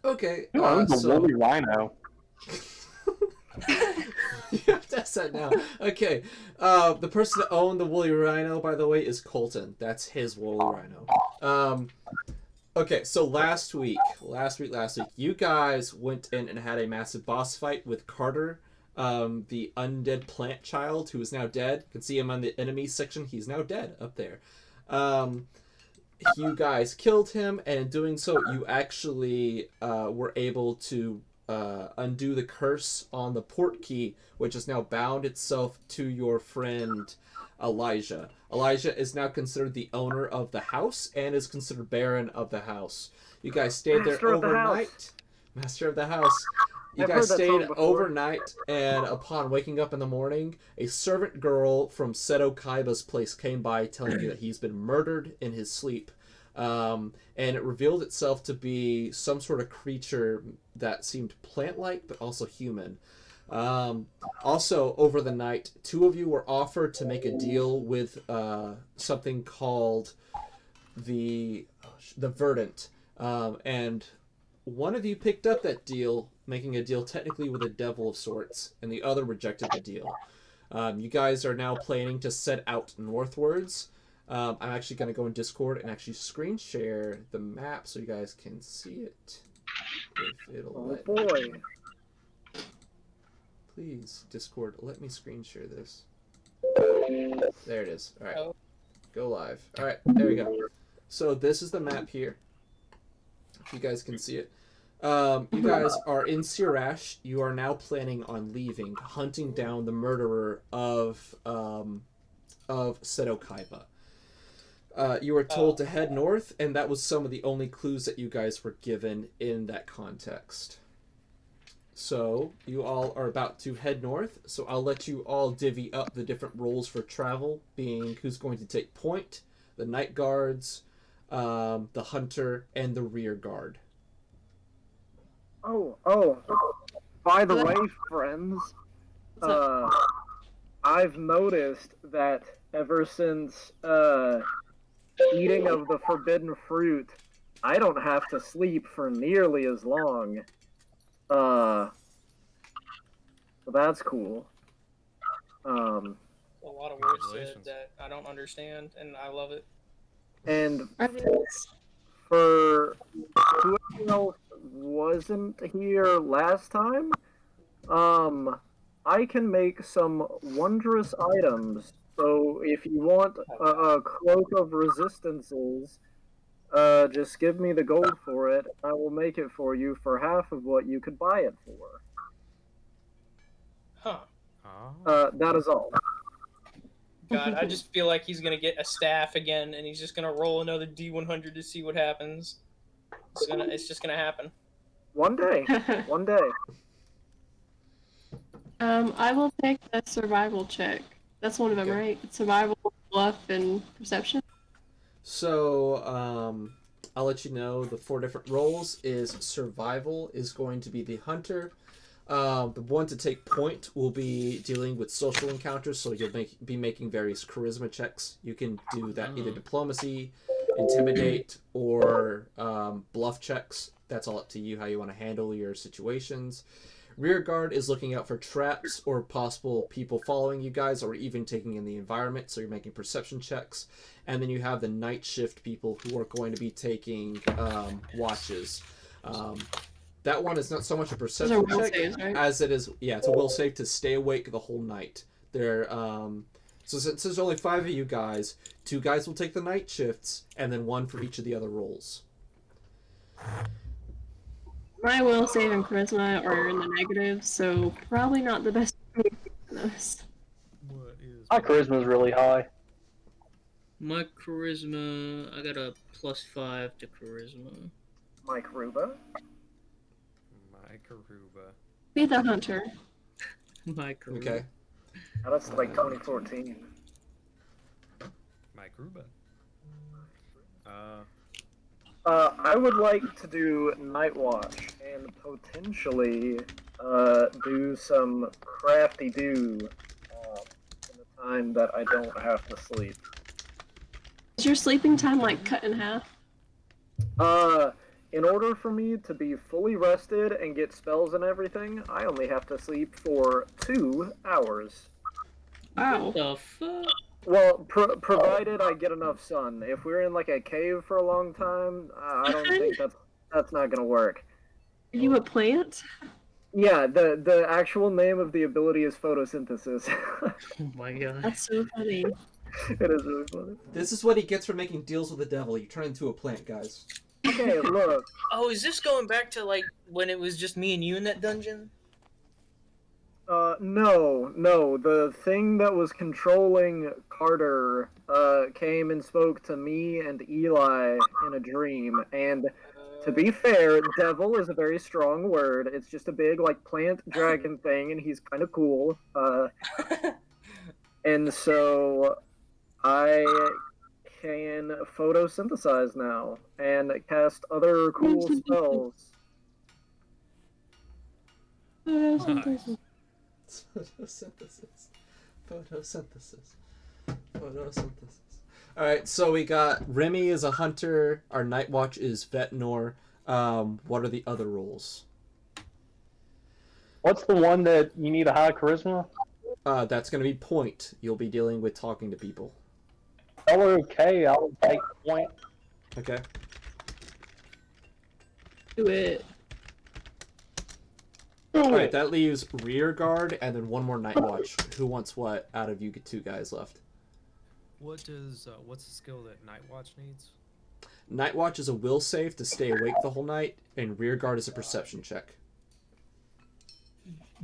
Okay, Who owns a so woolly rhino? you have to ask that now. Okay, the person that owned the woolly rhino, by the way, is Colton. That's his woolly rhino. Um, okay, so last week, you guys went in and had a massive boss fight with Carter, the undead plant child who is now dead. You can see him on the enemy section. He's now dead up there. Um, you guys killed him, and in doing so, you actually were able to undo the curse on the port key, which has now bound itself to your friend Elijah. Elijah is now considered the owner of the house and is considered Baron of the house. You guys stayed there Master of the house. overnight. Master of the house. You I've guys heard that stayed song before. overnight, and upon waking up in the morning, a servant girl from Seto Kaiba's place came by telling you that he's been murdered in his sleep. And it revealed itself to be some sort of creature that seemed plant like, but also human. Also, over the night, two of you were offered to make a deal with something called the Verdant. And one of you picked up that deal, making a deal technically with a devil of sorts, and the other rejected the deal. You guys are now planning to set out northwards. I'm actually going to go in Discord and actually screen share the map so you guys can see it. If it'll Oh let boy. me. Please, Discord, let me screen share this. There it is. Alright, Oh, go live. Alright, there we go. So this is the map here. If you guys can see it. You guys are in Sirash. You are now planning on leaving, hunting down the murderer of Seto Kaiba. You were told to head north, and that was some of the only clues that you guys were given in that context. So, you all are about to head north, so I'll let you all divvy up the different roles for travel, being who's going to take point, the night guards, the hunter, and the rear guard. Oh. By the way, friends, uh, I've noticed that ever since eating of the forbidden fruit, I don't have to sleep for nearly as long. So that's cool. a lot of words said Congratulations. that I don't understand, and I love it. And I think it's for whoever else wasn't here last time, I can make some wondrous items. So if you want a cloak of resistances, just give me the gold for it. I will make it for you for half of what you could buy it for. Huh. Oh. That is all. God, I just feel like he's gonna get a staff again, and he's just gonna roll another D100 to see what happens. It's just gonna happen. One day. One day. I will take the survival check. That's one of them, Okay. right? Survival, bluff, and perception. So, I'll let you know the four different roles is survival is going to be the hunter. The one to take point will be dealing with social encounters, so you'll be making various charisma checks. You can do that either diplomacy, intimidate, or bluff checks. That's all up to you how you want to handle your situations. Rear guard is looking out for traps or possible people following you guys, or even taking in the environment, so you're making perception checks. And then you have the night shift people who are going to be taking watches. That one is not so much a Those are perception will check saves, right? as it is. Yeah, it's a will save to stay awake the whole night. So since there's only 5 of you guys, 2 guys will take the night shifts, and then 1 for each of the other roles. My will save and charisma are in the negative, so probably not the best for me to do this. What is My charisma is really high. My charisma, I got a +5 to charisma. Mike Ruba. my Karuba? Be the hunter. My charisma. Okay. Now that's like 2014. My Karuba. I would like to do Night Watch and potentially do some crafty do in the time that I don't have to sleep. Is your sleeping time like cut in half? Uh, in order for me to be fully rested and get spells and everything, I only have to sleep for 2 hours. Wow. What the fuck? Well, provided I get enough sun. If we're in like a cave for a long time, I don't think that's not gonna work. Are you a plant? Yeah, the actual name of the ability is photosynthesis. Oh my god. That's so funny. It is really funny. This is what he gets for making deals with the devil. You turn into a plant, guys. Okay, look. Oh, is this going back to like when it was just me and you in that dungeon? No. The thing that was controlling Carter came and spoke to me and Eli in a dream. And to be fair, devil is a very strong word. It's just a big like plant dragon thing, and he's kind of cool. And so I can photosynthesize now and cast other cool spells. Photosynthesis. Alright, so we got Remy is a hunter, our Night Watch is Vetnor. What are the other roles? What's the one that you need a high charisma? That's gonna be Point. You'll be dealing with talking to people. Oh, okay, I'll take point. Okay. Do it. Alright, that leaves Rear Guard and then one more Night Watch. Who wants what out of you two guys left? What's the skill that Night Watch needs? Night Watch is a will save to stay awake the whole night, and Rear Guard is a perception check.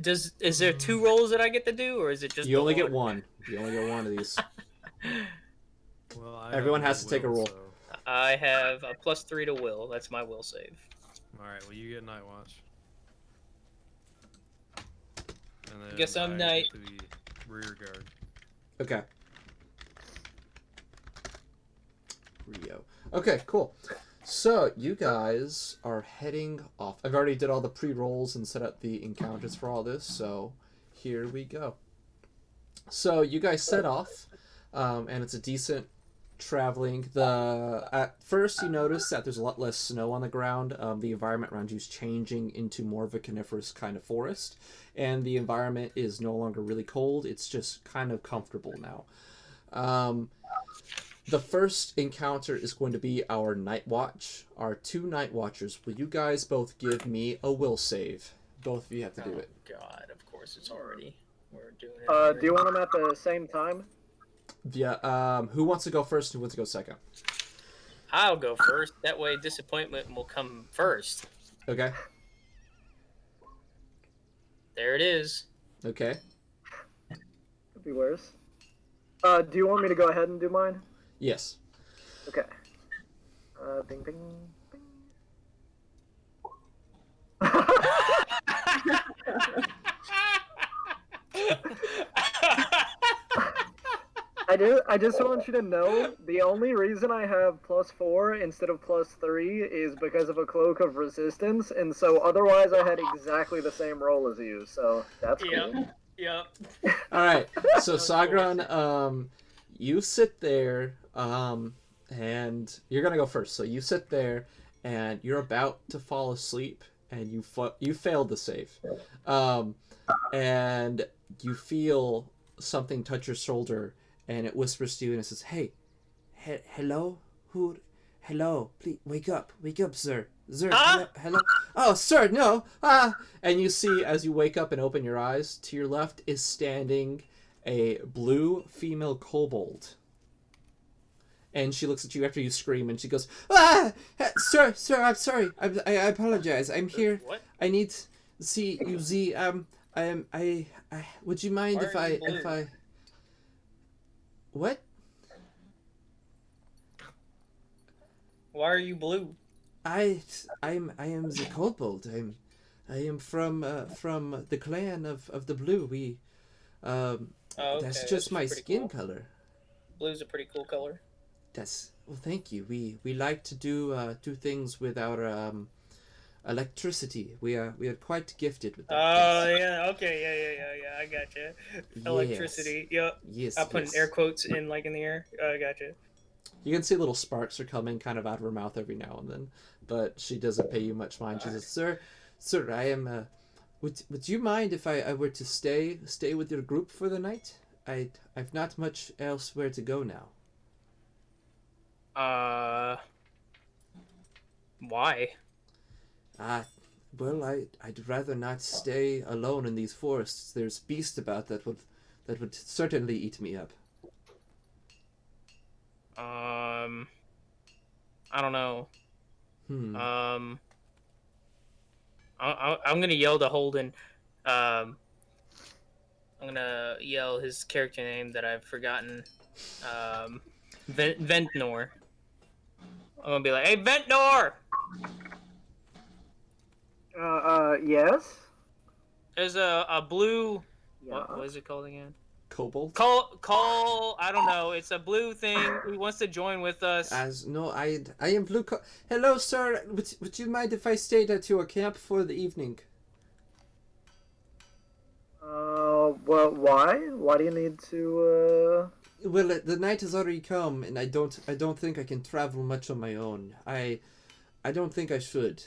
Is there 2 rolls that I get to do, or is it just You the only get one. You only get one of these. Well, Everyone has to take a roll. So... I have a +3 to will. That's my will save. Alright, well you get Night Watch. And then Guess I'm I Night. get to be Rear Guard. Okay. Rio. Okay, cool. So, you guys are heading off. I've already did all the pre-rolls and set up the encounters for all this, so here we go. So, you guys set off, and it's a decent traveling. At first, you notice that there's a lot less snow on the ground. The environment around you is changing into more of a coniferous kind of forest, and the environment is no longer really cold. It's just kind of comfortable now. The first encounter is going to be our Night Watch. Our 2 Night Watchers. Will you guys both give me a will save? Both of you have to do it. God, of course it's already. We're doing it. Do you want them at the same time? Yeah, who wants to go first and who wants to go second? I'll go first. That way disappointment will come first. Okay. There it is. Okay. Could be worse. Do you want me to go ahead and do mine? Yes. Okay. Bing, bing, bing. I just want you to know the only reason I have +4 instead of +3 is because of a cloak of resistance, and so otherwise I had exactly the same roll as you. So that's cool. Yep. All right. So Sagron, you sit there, and you're gonna go first. So you sit there, and you're about to fall asleep, and you failed the save, and you feel something touch your shoulder, and it whispers to you, and it says, "Hey, hello, who? Hello, please wake up, sir, sir, hello. Oh, sir, no, And you see, as you wake up and open your eyes, to your left is standing a blue female kobold. And she looks at you after you scream, and she goes, sir, I'm sorry. I apologize. I'm here. What? I need to see you, Z. Would you mind Why are you blue? if I... What? Why are you blue? I am the kobold. I am from the clan of the blue. We, Oh, okay. that's just my pretty skin cool. color. Blue's a pretty cool color. Well, thank you. We like to do things with our electricity. We are quite gifted with that. Oh Yes. yeah, okay, yeah. I gotcha. Electricity. Yep. Yes. I put in air quotes in the air. I gotcha. You can see little sparks are coming kind of out of her mouth every now and then. but she doesn't pay you much mind. She says, "Sir, I am. Would you mind if I were to stay with your group for the night? I've not much elsewhere to go now." Why? Well, I'd rather not stay alone in these forests. There's beasts about that would certainly eat me up. I don't know. I'm gonna yell to Holden. I'm gonna yell his character name that I've forgotten. Ventnor. I'm gonna be like, "Hey, Ventnor!" Yes? There's a blue. Yeah. What is it called again? Kobold? Call. I don't know. It's a blue thing. He wants to join with us. I am Blue. Hello, sir. Would you mind if I stayed at your camp for the evening? Well, why? Why do you need to, Well, the night has already come, and I don't think I can travel much on my own. I don't think I should.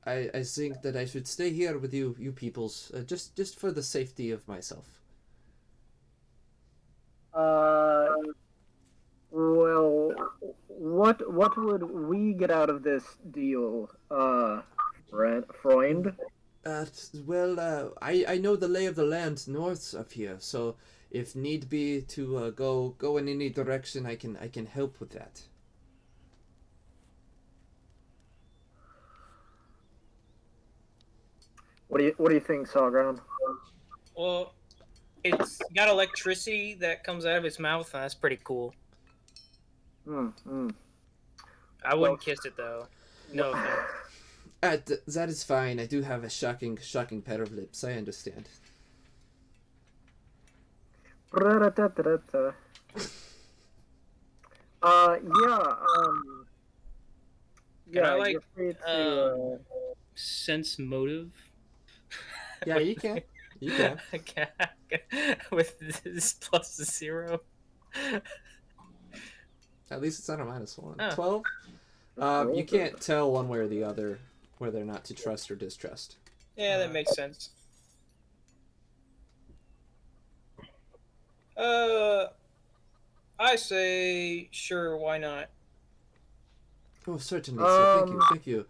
I think that I should stay here with you peoples, just for the safety of myself. Well, what would we get out of this deal, Freund? Well, I know the lay of the land north of here, so if need be to go in any direction, I can help with that. What do you think, Sawground? Well, it's got electricity that comes out of its mouth, and that's pretty cool. I wouldn't kiss it though. No offense. That is fine. I do have a shocking pair of lips. I understand. Can I, yeah, like, you're free to, Sense motive. Yeah, you can. You can. With this plus 0. At least it's not a -1. Oh. 12? You can't tell one way or the other whether or not to trust or distrust. Yeah, that makes sense. I say sure, why not? Oh, certainly, sir. Thank you. Thank you.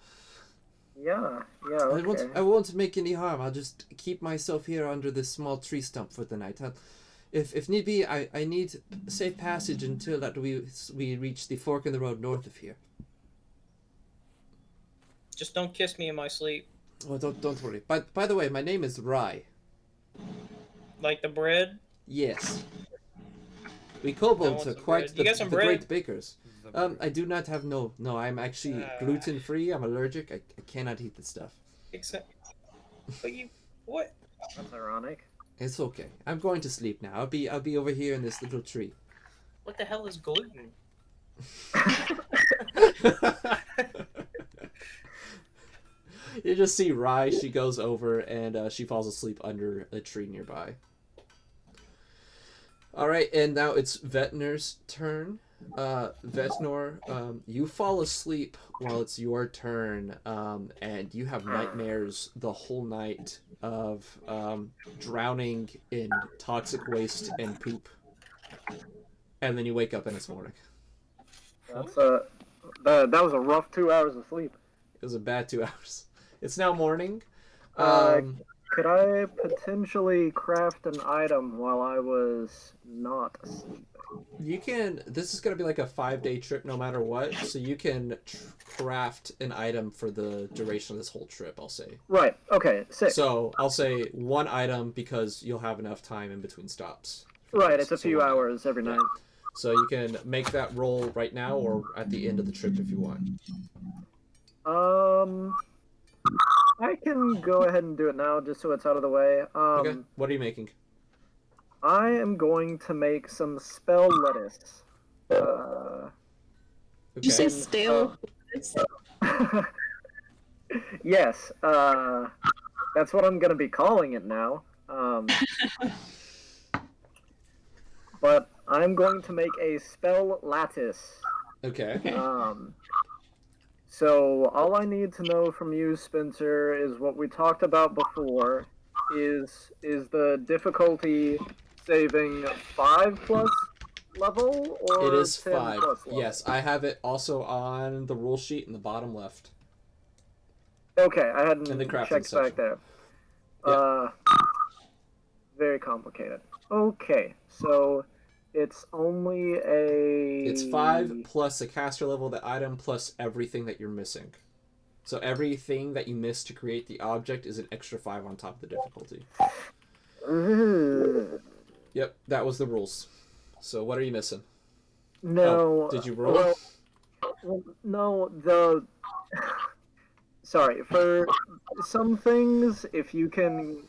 yeah, okay. I won't make any harm. I'll just keep myself here under this small tree stump for the night. If need be, I need safe passage until that we reach the fork in the road north of here. Just don't kiss me in my sleep. Oh, don't worry. By the way, my name is Rye. Like the bread? Yes. We I kobolds want are some quite bread. You got some bread? great bakers. I do not have no. I'm actually gluten free. I'm allergic. I cannot eat this stuff. Except, but you, what? That's ironic. It's okay. I'm going to sleep now. I'll be over here in this little tree. What the hell is gluten? You just see Rye. She goes over and she falls asleep under a tree nearby. All right, and now it's Vetnor's turn. Vetnor, you fall asleep while it's your turn, and you have nightmares the whole night of drowning in toxic waste and poop. And then you wake up and it's morning. That's that was a rough 2 hours of sleep. It was a bad 2 hours. It's now morning. Could I potentially craft an item while I was not asleep? You can. This is gonna be like a 5-day trip, no matter what. So you can craft an item for the duration of this whole trip. I'll say. Right. Okay. Sick. So I'll say one item because you'll have enough time in between stops. Right. It's a So few one item. hours every night. So you can make that roll right now or at the end of the trip if you want. I can go ahead and do it now, just so it's out of the way. Okay. What are you making? I am going to make some spell lettuce. Okay. Did you say stale? Yes. That's what I'm gonna be calling it now. But I'm going to make a spell lattice. Okay. So all I need to know from you, Spencer, is what we talked about before. Is the difficulty saving 5+ level or It is 10+ 5. level? Yes, I have it also on the rule sheet in the bottom left. Okay, I hadn't In the crafting checked section. back there. Yep. Very complicated. Okay, so it's only a. It's 5 plus a caster level, the item, plus everything that you're missing. So everything that you miss to create the object is an extra 5 on top of the difficulty. Ugh. Yep, that was the rules. So what are you missing? No. Oh, did you roll? Well, no, the. Sorry, for some things, if you can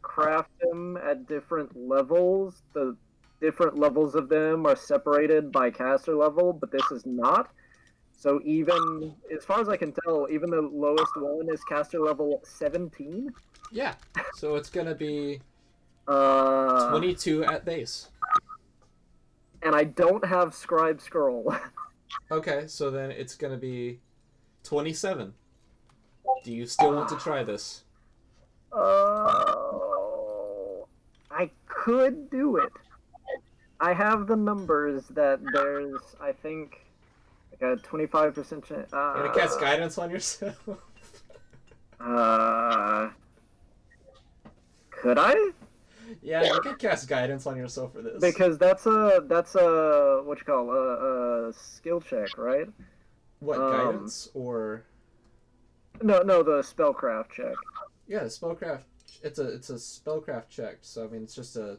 craft them at different levels, the different levels of them are separated by caster level, but this is not. So even, as far as I can tell, even the lowest one is caster level 17. Yeah, so it's going to be 22. 22 at base. And I don't have Scribe Scroll. Okay, so then it's going to be 27. Do you still want to try this? I could do it. I have the numbers that there's, I think, like a 25% chance. You're going to cast guidance on yourself? Could I? Yeah, you can cast guidance on yourself for this. Because that's a what you call a skill check, right? What, guidance or? No, the spellcraft check. Yeah, the spellcraft. It's a spellcraft check. So I mean, it's a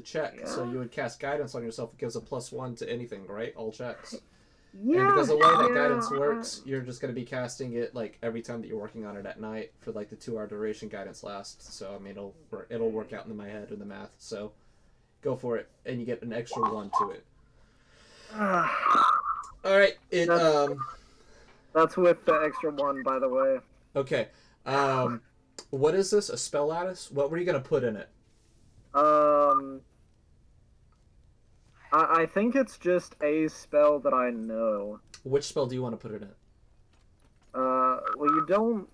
check. Yeah. So you would cast guidance on yourself. It gives a +1 to anything, right? All checks. Yeah. And because the way that yeah. guidance works, you're just going to be casting it like every time that you're working on it at night for like the 2-hour duration guidance lasts. So I mean, it'll work out in my head in the math. So go for it, and you get an extra 1 to it. All right. That's with the extra 1, by the way. Okay. What is this? A spell lattice? What were you gonna put in it? I think it's just a spell that I know. Which spell do you want to put it in? Well, you don't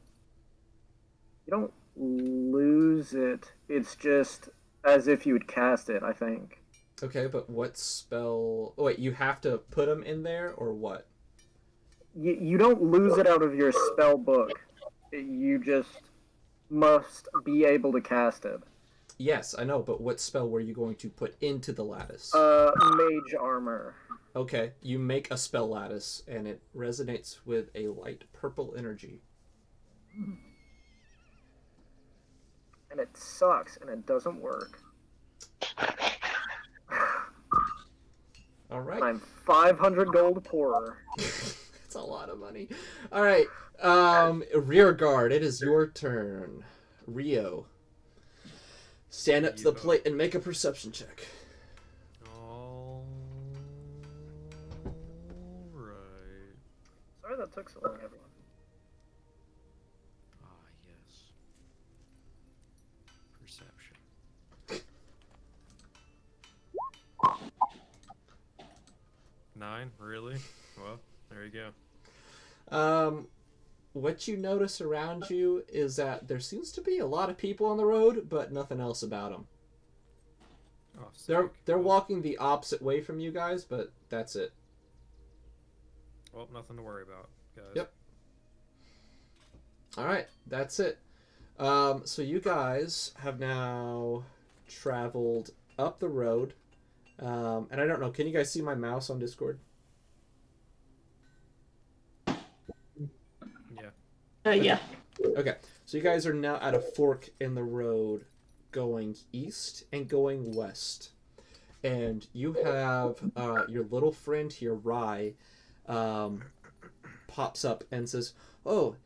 lose it. It's just as if you would cast it, I think. Okay, but what spell? Oh, wait, you have to put them in there, or what? You don't lose it out of your spell book. You just must be able to cast it. Yes, I know, but what spell were you going to put into the lattice? Mage armor. Okay, you make a spell lattice, and it resonates with a light purple energy. And it sucks, and it doesn't work. All right. I'm 500 gold poorer. That's a lot of money. All right, rear guard, it is your turn. Rio. Stand up to the plate and make a perception check. All right. Sorry that took so long, everyone. Ah, yes. Perception. Nine? Really? Well, there you go. What you notice around you is that there seems to be a lot of people on the road, but nothing else about them. Oh, sick. They're Well, walking the opposite way from you guys, but that's it. Well, nothing to worry about, guys. Yep. All right, that's it. So you guys have now traveled up the road, and I don't know. Can you guys see my mouse on Discord? Yeah. Okay, so you guys are now at a fork in the road going east and going west. And you have your little friend here, Rye, pops up and says, "Oh,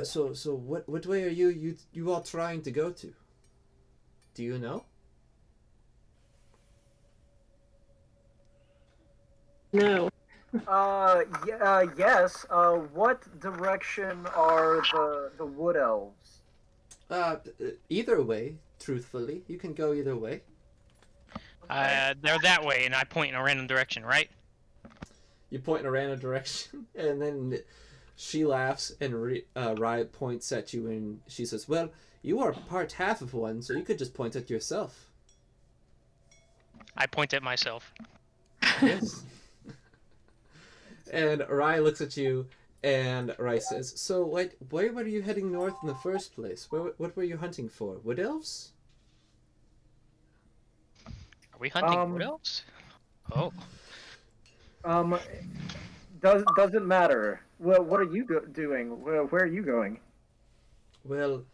so what way are you all trying to go to? Do you know?" No. Yes. What direction are the wood elves? Either way, truthfully. You can go either way. They're that way, and I point in a random direction, right? You point in a random direction, and then She laughs and Riot points at you and she says, "Well, you are part half of one, so you could just point at yourself." I point at myself. Yes. And Rai looks at you, and Rai says, "So, why were you heading north in the first place? What were you hunting for? Wood elves?" Are we hunting wood elves? Oh. Doesn't matter. Well, what are you doing? Where are you going? Well,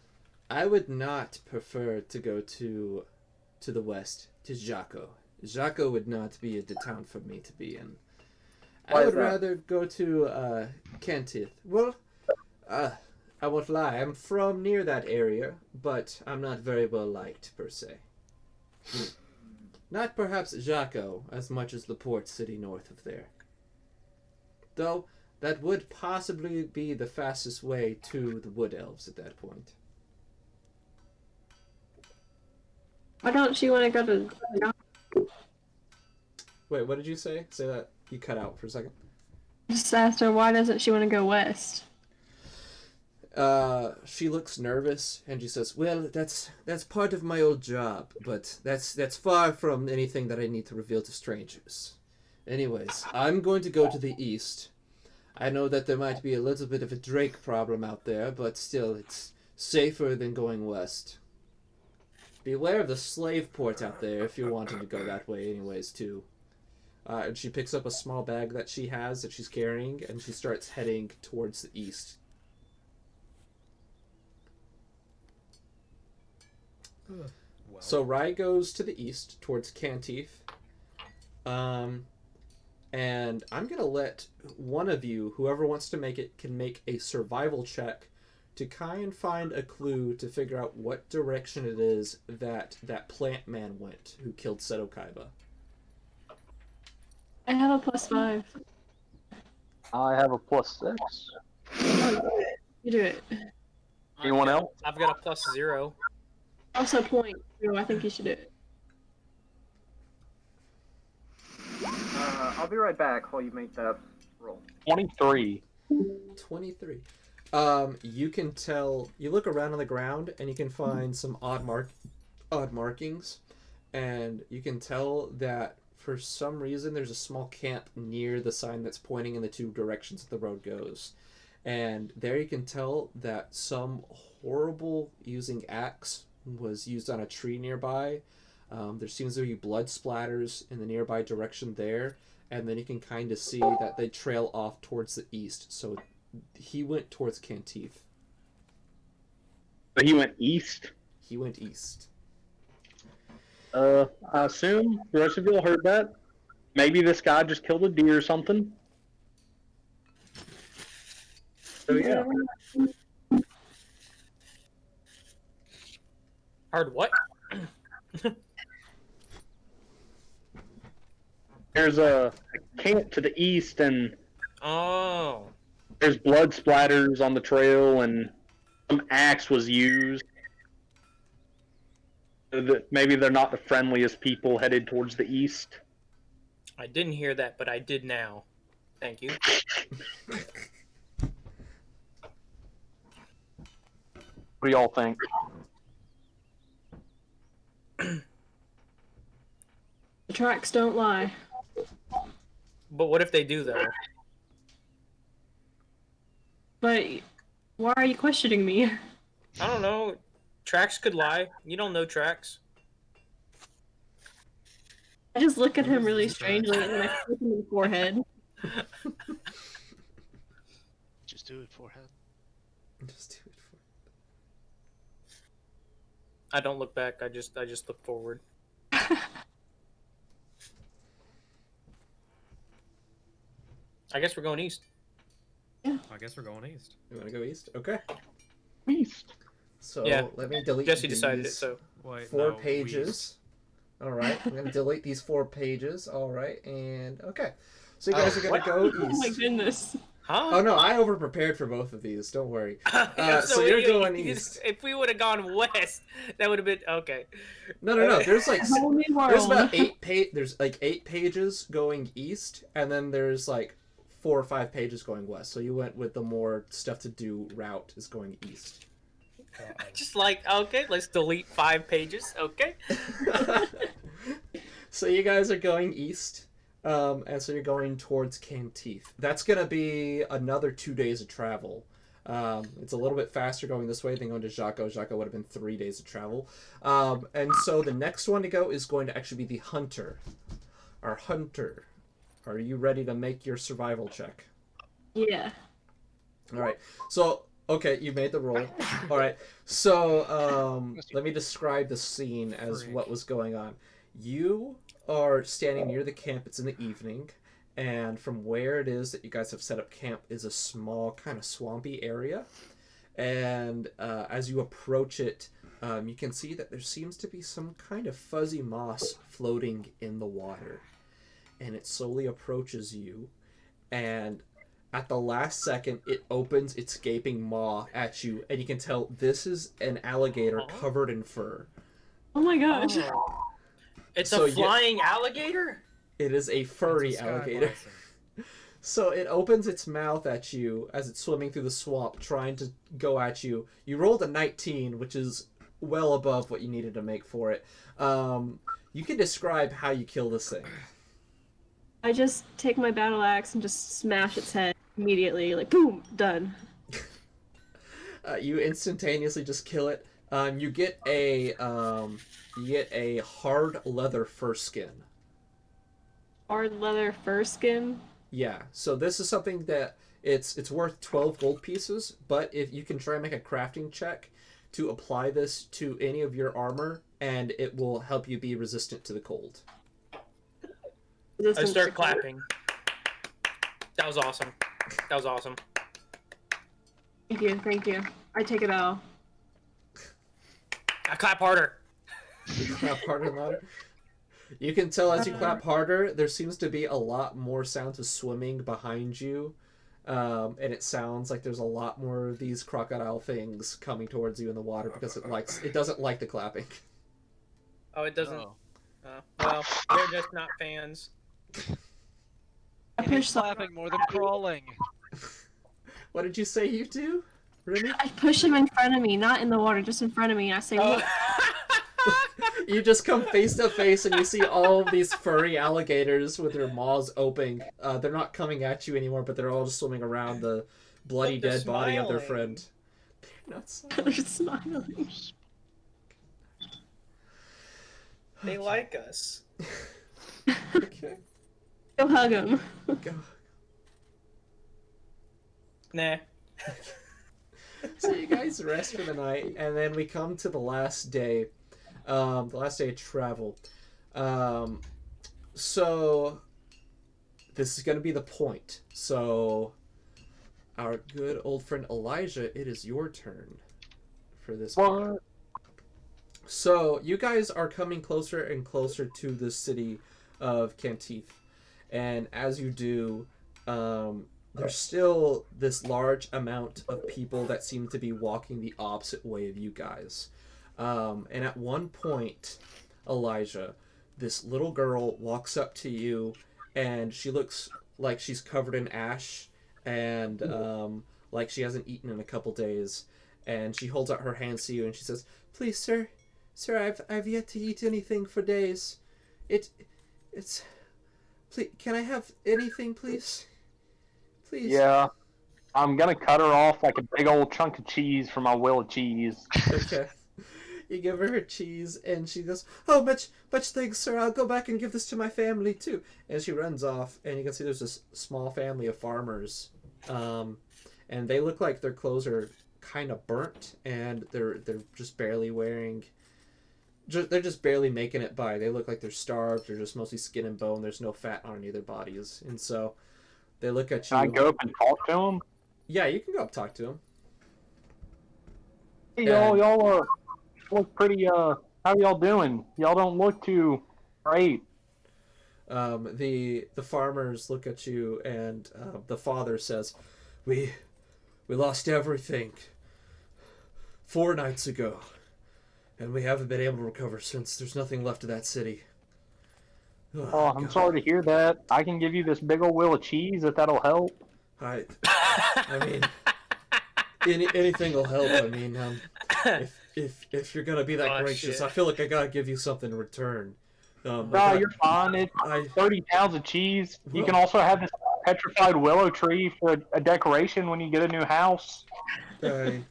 I would not prefer to go to the west, to Jaco. Jaco would not be the town for me to be in. Why I is would that? rather go to Kentith. Well, I won't lie, I'm from near that area, but I'm not very well liked, per se. Not perhaps Jaco as much as the port city north of there. Though, that would possibly be the fastest way to the Wood Elves at that point. Why don't you want to go to? Wait, what did you say? Say that. You cut out for a second. Just asked her why doesn't she want to go west? She looks nervous and she says, "Well, that's part of my old job, but that's far from anything that I need to reveal to strangers. Anyways, I'm going to go to the east. I know that there might be a little bit of a Drake problem out there, but still, it's safer than going west. Beware of the slave port out there if you're wanting to go that way anyways, too." And she picks up a small bag that she has that she's carrying, and she starts heading towards the east. Well, So Rai goes to the east towards Cantif. And I'm going to let one of you, whoever wants to make it, can make a survival check to kind of find a clue to figure out what direction it is that plant man went who killed Seto Kaiba. I have a +5. I have a +6. You do it. Anyone else? I've got a +0. Also point. So I think you should do it. I'll be right back while you make that roll. 23. 23. You can tell, you look around on the ground and you can find some odd markings, and you can tell that for some reason there's a small camp near the sign that's pointing in the two directions that the road goes. And there you can tell that some horrible using axe was used on a tree nearby. There seems to be blood splatters in the nearby direction there, and then you can kind of see that they trail off towards the east. So he went towards Cantif. But he went east. He went east. I assume the rest of you all heard that. Maybe this guy just killed a deer or something. So yeah. Hard what? There's a camp to the east, and Oh. there's blood splatters on the trail, and some axe was used. Maybe they're not the friendliest people headed towards the east. I didn't hear that, but I did now. Thank you. What do y'all think? The tracks don't lie. But what if they do, though? But why are you questioning me? I don't know. Tracks could lie. You don't know tracks. I just look at him really strangely and then I click him in the forehead. Just do it, forehead. Just do it for. I don't look back. I just look forward. I guess we're going east. I guess we're going east. You want to go east? Okay. East. So Yeah. let me delete Jesse decided it, these so Wait, 4 no, pages. All right, I'm gonna delete these 4 pages. All right, and okay. So you guys are gonna go Oh my east. goodness. huh? Oh no, I over prepared for both of these. Don't worry. Yeah, So you're going you east. If we would have gone west, that would have been okay. No. There's like Whole new world. there's about 8 There's like 8 pages going east, and then there's like 4 or 5 pages going west. So you went with the more stuff to do route is going east. Just like, okay, let's delete 5 pages. Okay. So you guys are going east, and so you're going towards Canteith. That's gonna be another 2 days of travel. It's a little bit faster going this way than going to Jaco. Jaco would have been 3 days of travel. And so the next one to go is going to actually be the Hunter. Our Hunter. Are you ready to make your survival check? Yeah. All right. So, okay, you made the roll. All right. So, let me describe the scene as what was going on. You are standing near the camp. It's in the evening. And from where it is that you guys have set up camp is a small, kind of swampy area. And as you approach it, you can see that there seems to be some kind of fuzzy moss floating in the water. And it slowly approaches you. And at the last second, it opens its gaping maw at you. And you can tell this is an alligator covered in fur. Oh my gosh. It's So a flying alligator? It is a furry It's a sky alligator. bison. So it opens its mouth at you as it's swimming through the swamp, trying to go at you. You rolled a 19, which is well above what you needed to make for it. You can describe how you kill this thing. I just take my battle axe and just smash its head immediately, like boom, done. You instantaneously just kill it. You get a hard leather fur skin. Hard leather fur skin. Yeah, so this is something that it's worth 12 gold pieces, but if you can try and make a crafting check to apply this to any of your armor, and it will help you be resistant to the cold. I start clapping. That was awesome. That was awesome. Thank you, thank you. I take it all. I clap harder. You clap harder and louder. You can tell as you clap harder, there seems to be a lot more sounds of swimming behind you. And it sounds like there's a lot more of these crocodile things coming towards you in the water because it doesn't like the clapping. Oh, it doesn't. Oh. Well, they're just not fans. I It push is clapping more than crawling. What did you say you do, Remy? I push him in front of me, not in the water, just in front of me. And I say, look, You just come face to face and you see all of these furry alligators with their maws open. They're not coming at you anymore, but they're all just swimming around the bloody But they're dead body of their smiling. friend. They're not smiling. they're smiling. They like us. Okay. Go hug him. Go. Nah. So you guys rest for the night, and then we come to the last day. The last day of travel. So this is going to be the point. So our good old friend Elijah, it is your turn for this part. What? So you guys are coming closer and closer to the city of Canteith, and as you do, there's still this large amount of people that seem to be walking the opposite way of you guys. And at one point, Elijah, this little girl walks up to you, and she looks like she's covered in ash, and like she hasn't eaten in a couple days. And she holds out her hands to you, and she says, "Please, sir, I've yet to eat anything for days. It's, please, can I have anything, please? Please." Yeah. I'm gonna cut her off like a big old chunk of cheese for my wheel of cheese. Okay. You give her cheese, and she goes, "Oh, much thanks, sir. I'll go back and give this to my family too." And she runs off, and you can see there's this small family of farmers, and they look like their clothes are kind of burnt, and they're just barely wearing. They're just barely making it by. They look like they're starved. They're just mostly skin and bone. There's no fat on any of their bodies, and so they look at you. Can I go up and talk to him? Yeah, you can go up talk to them. Hey, y'all look pretty, how y'all doing? Y'all don't look too great. The farmers look at you, and the father says, "We lost everything 4 nights ago, and we haven't been able to recover since. There's nothing left of that city." Oh, I'm sorry to hear that. I can give you this big old wheel of cheese if that'll help. I mean, anything will help. I mean, if you're gonna be that Oh, gracious, shit. I feel like I gotta give you something in return. I No, got- you're fine. It's I 30 pounds of cheese. You can Well- also have this petrified willow tree for a decoration when you get a new house. I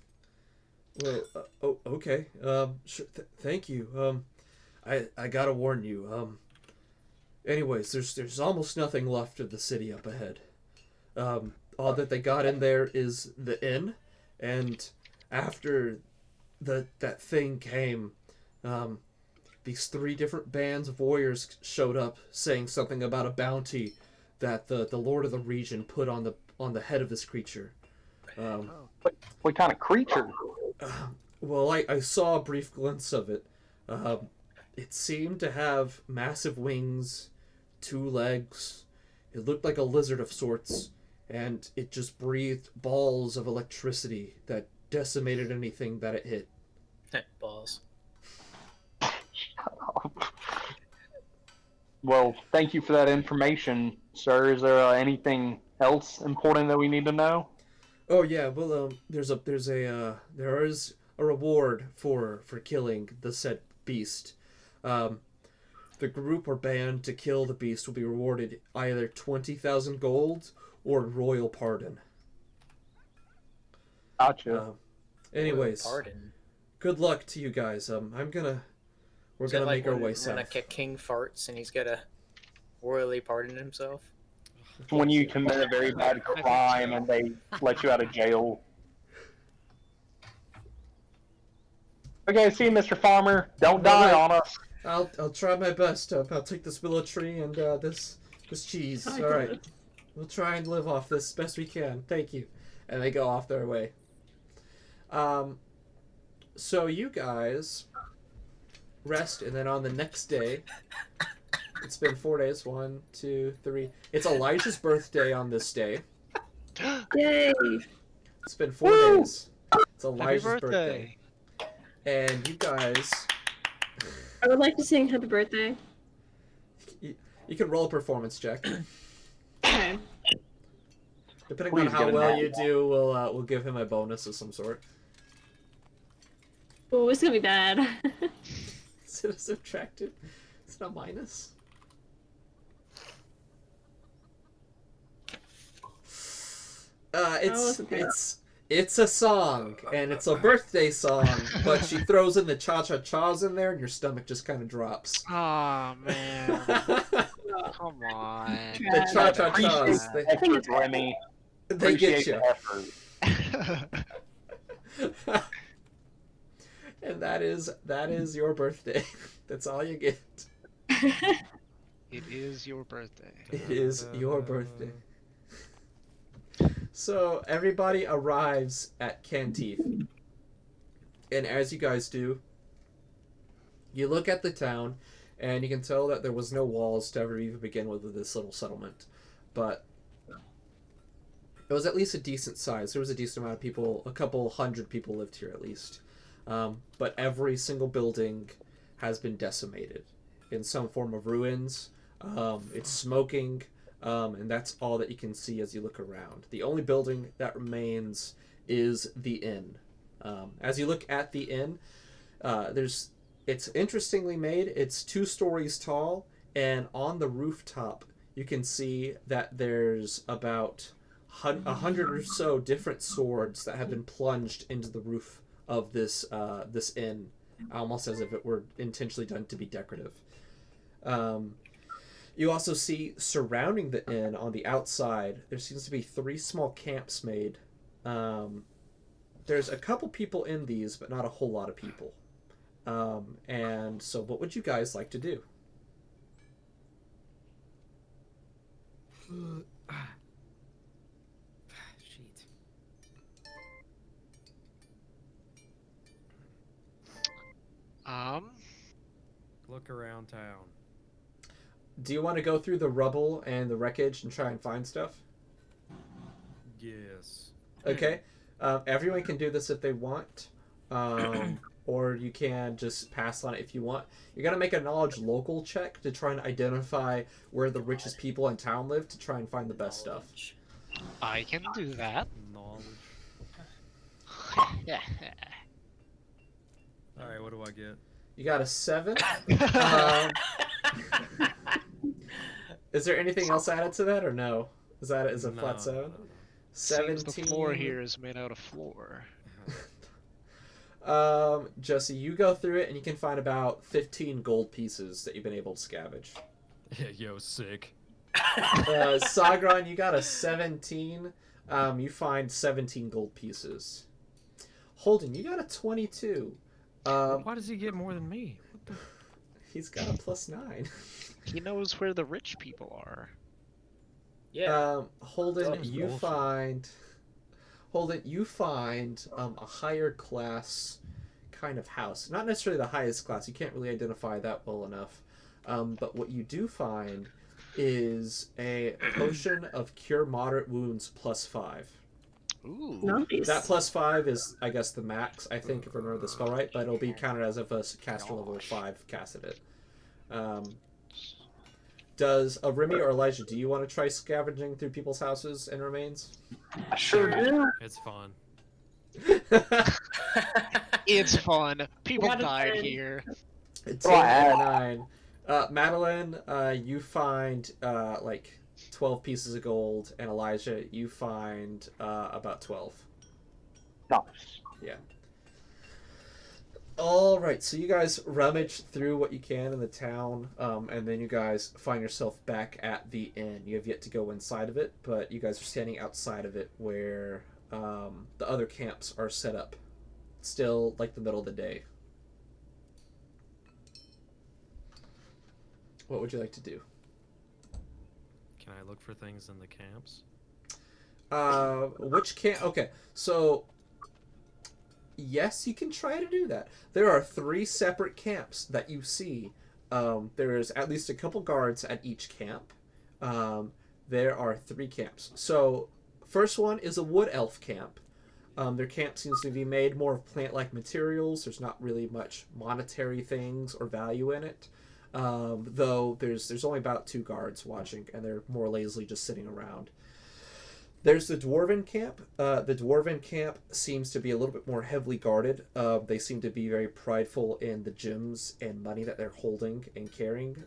well, okay. Sure, thank you. I gotta warn you. Anyways, there's almost nothing left of the city up ahead. All that they got in there is the inn, and after that thing came, these 3 different bands of warriors showed up, saying something about a bounty that the lord of the region put on the head of this creature. What kind of creature? Well, I saw a brief glimpse of it. It seemed to have massive wings, 2 legs. It looked like a lizard of sorts, and it just breathed balls of electricity that decimated anything that it hit. Balls. Well, thank you for that information, sir. Is there anything else important that we need to know? Oh yeah, well there is a reward for killing the said beast. The group or band to kill the beast will be rewarded either 20,000 gold or royal pardon. Gotcha. Anyways, Pardon. good luck to you guys. We're Is gonna that make our when way south. Like a king farts and he's gotta royally pardon himself? When you commit a very bad crime and they let you out of jail. Okay, see you, Mr. Farmer. Don't die on us. I'll try my best. I'll take this willow tree and this cheese. I All got right, it. we'll try and live off this best we can. Thank you. And they go off their way. So you guys rest, and then on the next day, it's been 4 days. 1, 2, 3. It's Elijah's birthday on this day. Yay! It's been 4 days. It's Elijah's Happy birthday. And you guys, I would like to sing happy birthday. you can roll a performance check. Okay. Depending Please on how get well that. you do, we'll give him a bonus of some sort. Oh, it's gonna be bad. Is it a subtracted? It's not minus. wasn't there. It's a song, and it's a birthday song, but she throws in the cha-cha-chas in there, and your stomach just kind of drops. Oh man, The come on. Trash. cha-cha-chas, Appreciate the effort, Remy. they get Appreciate you. the effort. And that is your birthday. That's all you get. It is your birthday. It is your birthday. So everybody arrives at Cantief. And as you guys do, you look at the town, and you can tell that there was no walls to ever even begin with this little settlement. But it was at least a decent size. There was a decent amount of people, a couple hundred people lived here at least. But every single building has been decimated in some form of ruins. It's smoking. And that's all that you can see as you look around. The only building that remains is the inn. As you look at the inn, it's interestingly made. It's 2 stories tall, and on the rooftop you can see that there's about 100 or so different swords that have been plunged into the roof of this inn, almost as if it were intentionally done to be decorative. You also see surrounding the inn on the outside, there seems to be 3 small camps made. There's a couple people in these, but not a whole lot of people. And so what would you guys like to do? Sheet. Look around town. Do you want to go through the rubble and the wreckage and try and find stuff? Yes. Okay. Everyone can do this if they want. or you can just pass on it if you want. You're gonna make a knowledge local check to try and identify where the richest people in town live to try and find the best stuff. I can do that. Knowledge. All right, what do I get? You got a 7. Is there anything else added to that or no? Is that a flat 7? Seems 17. the floor here is made out of floor. Jesse, you go through it and you can find about 15 gold pieces that you've been able to scavenge. Yo, sick. Sagron, you got a 17. You find 17 gold pieces. Holden, you got a 22. Why does he get more than me? What the... He's got a +9. He knows where the rich people are. Yeah. Holden, That's you bullshit. find a higher class kind of house. Not necessarily the highest class. You can't really identify that well enough. But what you do find is a potion of cure moderate wounds +5. Ooh. Nice. That +5 is, I guess, the max, I think, if I remember the spell right, but it'll be counted as if a caster level 5 casted it. Does Remy or Elijah, do you want to try scavenging through people's houses and remains? I sure do. It's fun. It's fun. People What a died fun. here. 10 Oh, I and had- 9. Madeline, you find like 12 pieces of gold, and Elijah, you find about 12. Nice. All right, so you guys rummage through what you can in the town, and then you guys find yourself back at the inn. You have yet to go inside of it, but you guys are standing outside of it where the other camps are set up. Still like the middle of the day. What would you like to do? Can I look for things in the camps? Which camp? Okay, so yes, you can try to do that. There are 3 separate camps that you see. There's at least a couple guards at each camp. There are 3 camps. So, first one is a wood elf camp. Their camp seems to be made more of plant-like materials. There's not really much monetary things or value in it. Though there's only about 2 guards watching, and they're more lazily just sitting around. There's the Dwarven camp. The Dwarven camp seems to be a little bit more heavily guarded. They seem to be very prideful in the gems and money that they're holding and carrying.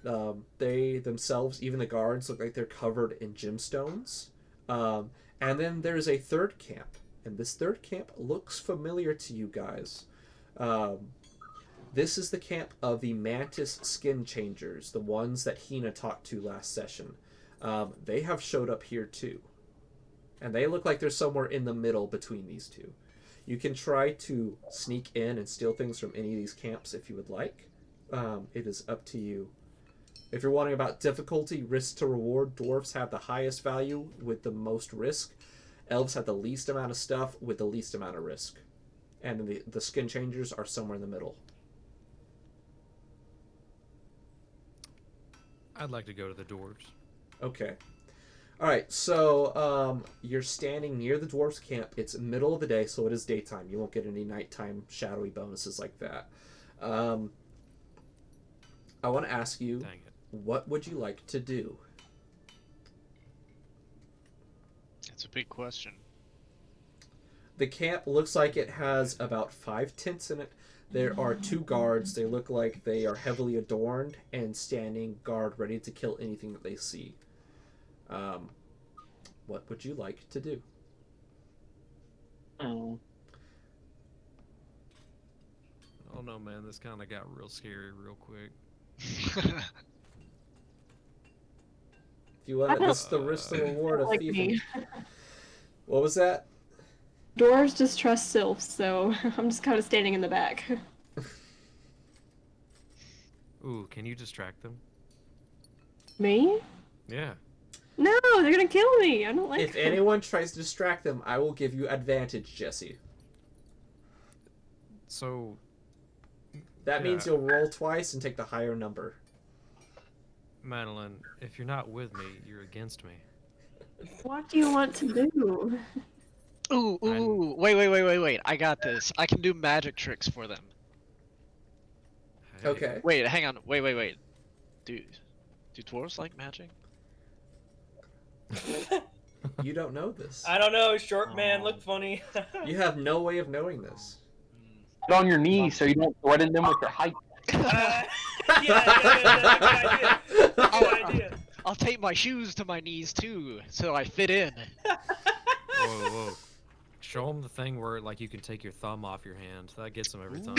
They themselves, even the guards, look like they're covered in gemstones. And then there's a third camp. And this third camp looks familiar to you guys. This is the camp of the Mantis Skin Changers, the ones that Hina talked to last session. They have showed up here too. And they look like they're somewhere in the middle between these two. You can try to sneak in and steal things from any of these camps if you would like. It is up to you. If you're wondering about difficulty, risk to reward, dwarves have the highest value with the most risk. Elves have the least amount of stuff with the least amount of risk. And the skin changers are somewhere in the middle. I'd like to go to the dwarves. Okay. Alright, so you're standing near the dwarves' camp. It's middle of the day, so it is daytime. You won't get any nighttime shadowy bonuses like that. I want to ask you, Dang it. what would you like to do? It's a big question. The camp looks like it has about 5 tents in it. There are 2 guards. They look like they are heavily adorned and standing guard ready to kill anything that they see. What would you like to do? Oh. Oh no, man, this kind of got real scary real quick. If you want it, this is the risk to reward of Like thieving. me. What was that? Dwarves just trust sylphs, so I'm just kind of standing in the back. Ooh, can you distract them? Me? Yeah. No, they're gonna kill me. I don't like If them. anyone tries to distract them, I will give you advantage, Jesse. So, That means Yeah. you'll roll twice and take the higher number. Madeline, if you're not with me, you're against me. What do you want to do? Ooh, I'm- ooh, wait. I got this. I can do magic tricks for them. Hey, Okay. Wait, hang on. Wait. Do dwarves like magic? You don't know this. I don't know. Short man Oh. look funny. You have no way of knowing this. Get on your knees so you don't threaten them with your height. Yeah, that's a good idea. That's a good idea. I'll tape my shoes to my knees too, so I fit in. Whoa. Show them the thing where like you can take your thumb off your hand. That gets them every time.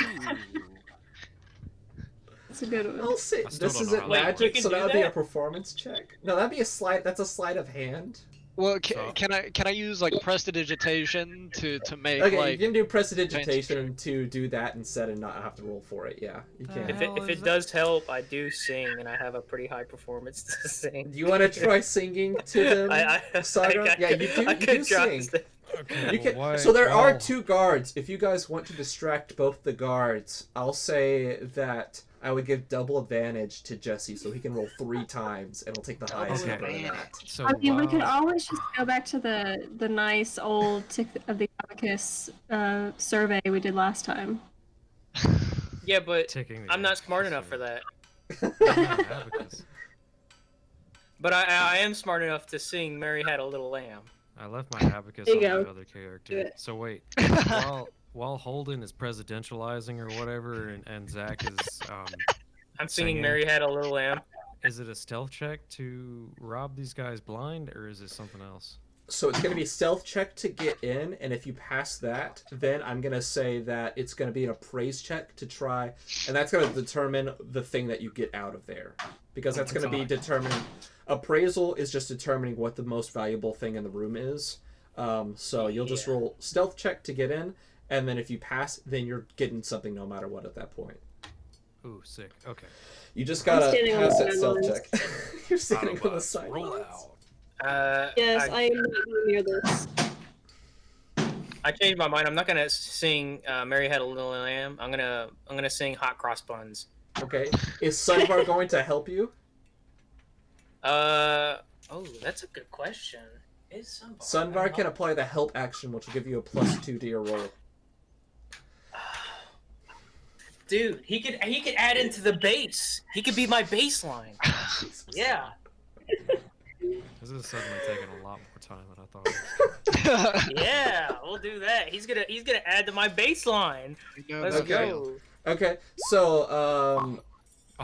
It's a good one. I'll say I still this don't know isn't how Wait, you magic, can so do that would be a that? performance check. No, that'd be a slide. That's a sleight of hand. Well, So- can I use like prestidigitation to make Okay, like? you can do prestidigitation to do that instead and not have to roll for it. Yeah, you can. If hell it is that? does help, I do sing, and I have a pretty high performance to sing. Do you want to try singing to them, Saga? Yeah, you do. I You could do try sing. to- Okay, You well, can. why- So there are well, 2 guards. If you guys want to distract both the guards, I'll say that I would give double advantage to Jesse, so he can roll 3 times, and he'll take the highest Okay. number of that. So I mean, we could while- always just go back to the nice old Tick of the Abacus survey we did last time. Yeah, but ticking the I'm not abacus smart enough for survey. that. Yeah, abacus. But I am smart enough to sing "Mary Had a Little Lamb." I left my abacus There on you my go. other Do character. it. So wait, while Holden is presidentializing or whatever, and Zach is I'm singing Singing. "Mary Had a Little Lamb." is it a stealth check to rob these guys blind, or is it something else? So it's going to be a stealth check to get in, and if you pass that, then I'm going to say that it's going to be an appraise check to try, and that's going to determine the thing that you get out of there. Because that's going to be determining... Appraisal is just determining what the most valuable thing in the room is. So you'll just roll stealth check to get in, and then if you pass, then you're getting something no matter what at that point. Ooh, sick. Okay. You just gotta standing on pass the that stealth sidelines. check. You're standing on the Autobots, side. roll out. Yes, I am not near this. I changed my mind. I'm not gonna sing "Mary Had a Little Lamb." I'm gonna sing "Hot Cross Buns." Okay. Is Sunvar going to help you? Oh, that's a good question. Is Sunvar can apply the help action, which will give you a +2 to your roll. Dude, he could add into the base. He could be my baseline. Yeah. This is suddenly taking a lot more time than I thought. Yeah, we'll do that. He's gonna add to my baseline. Let's Okay. go. Okay, so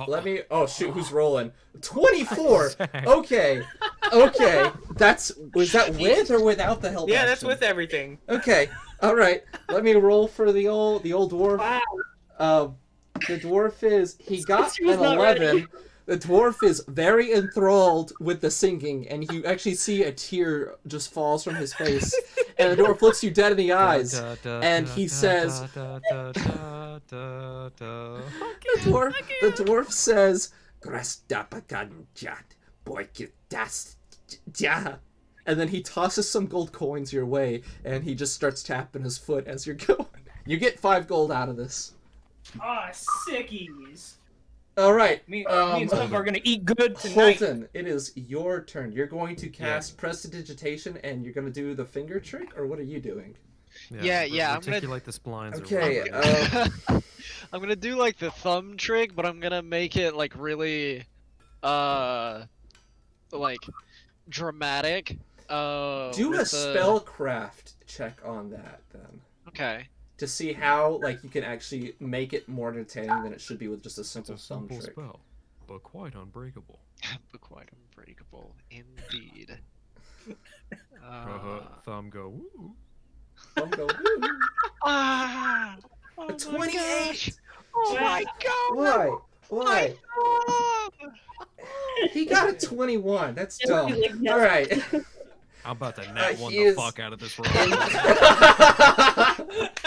let me. Oh shoot, who's rolling? 24. Okay, was that with or without the help? Yeah, that's action? with everything. Okay, all right. Let me roll for the old dwarf. Wow. The dwarf he got He was an not 11. ready. The dwarf is very enthralled with the singing, and you actually see a tear just falls from his face. And the dwarf looks you dead in the eyes, and he says, the dwarf says, "Grastapakanja, boykidastja." And then he tosses some gold coins your way, and he just starts tapping his foot as you're going. You get 5 gold out of this. Ah, sickies. All right. Me and Sub are gonna eat good tonight. Holden, it is your turn. You're going to cast prestidigitation, and you're going to do the finger trick, or what are you doing? Yeah, I'm gonna- Articulate the splines. or Okay. whatever. I'm gonna do like the thumb trick, but I'm gonna make it like really, like dramatic. Do a with the- spellcraft check on that, then, Okay. to see how like you can actually make it more entertaining than it should be with just a It's simple a thumb simple trick. spell, but quite unbreakable. But quite unbreakable indeed. Thumb go. Woo. Thumb go, "Woo." Ah! Oh A my 28! gosh. Oh my god! Why? Why? God! He got a 21. That's Yeah, dumb. he's like, yes. All right. I'm about to nat one he the is- fuck out of this room.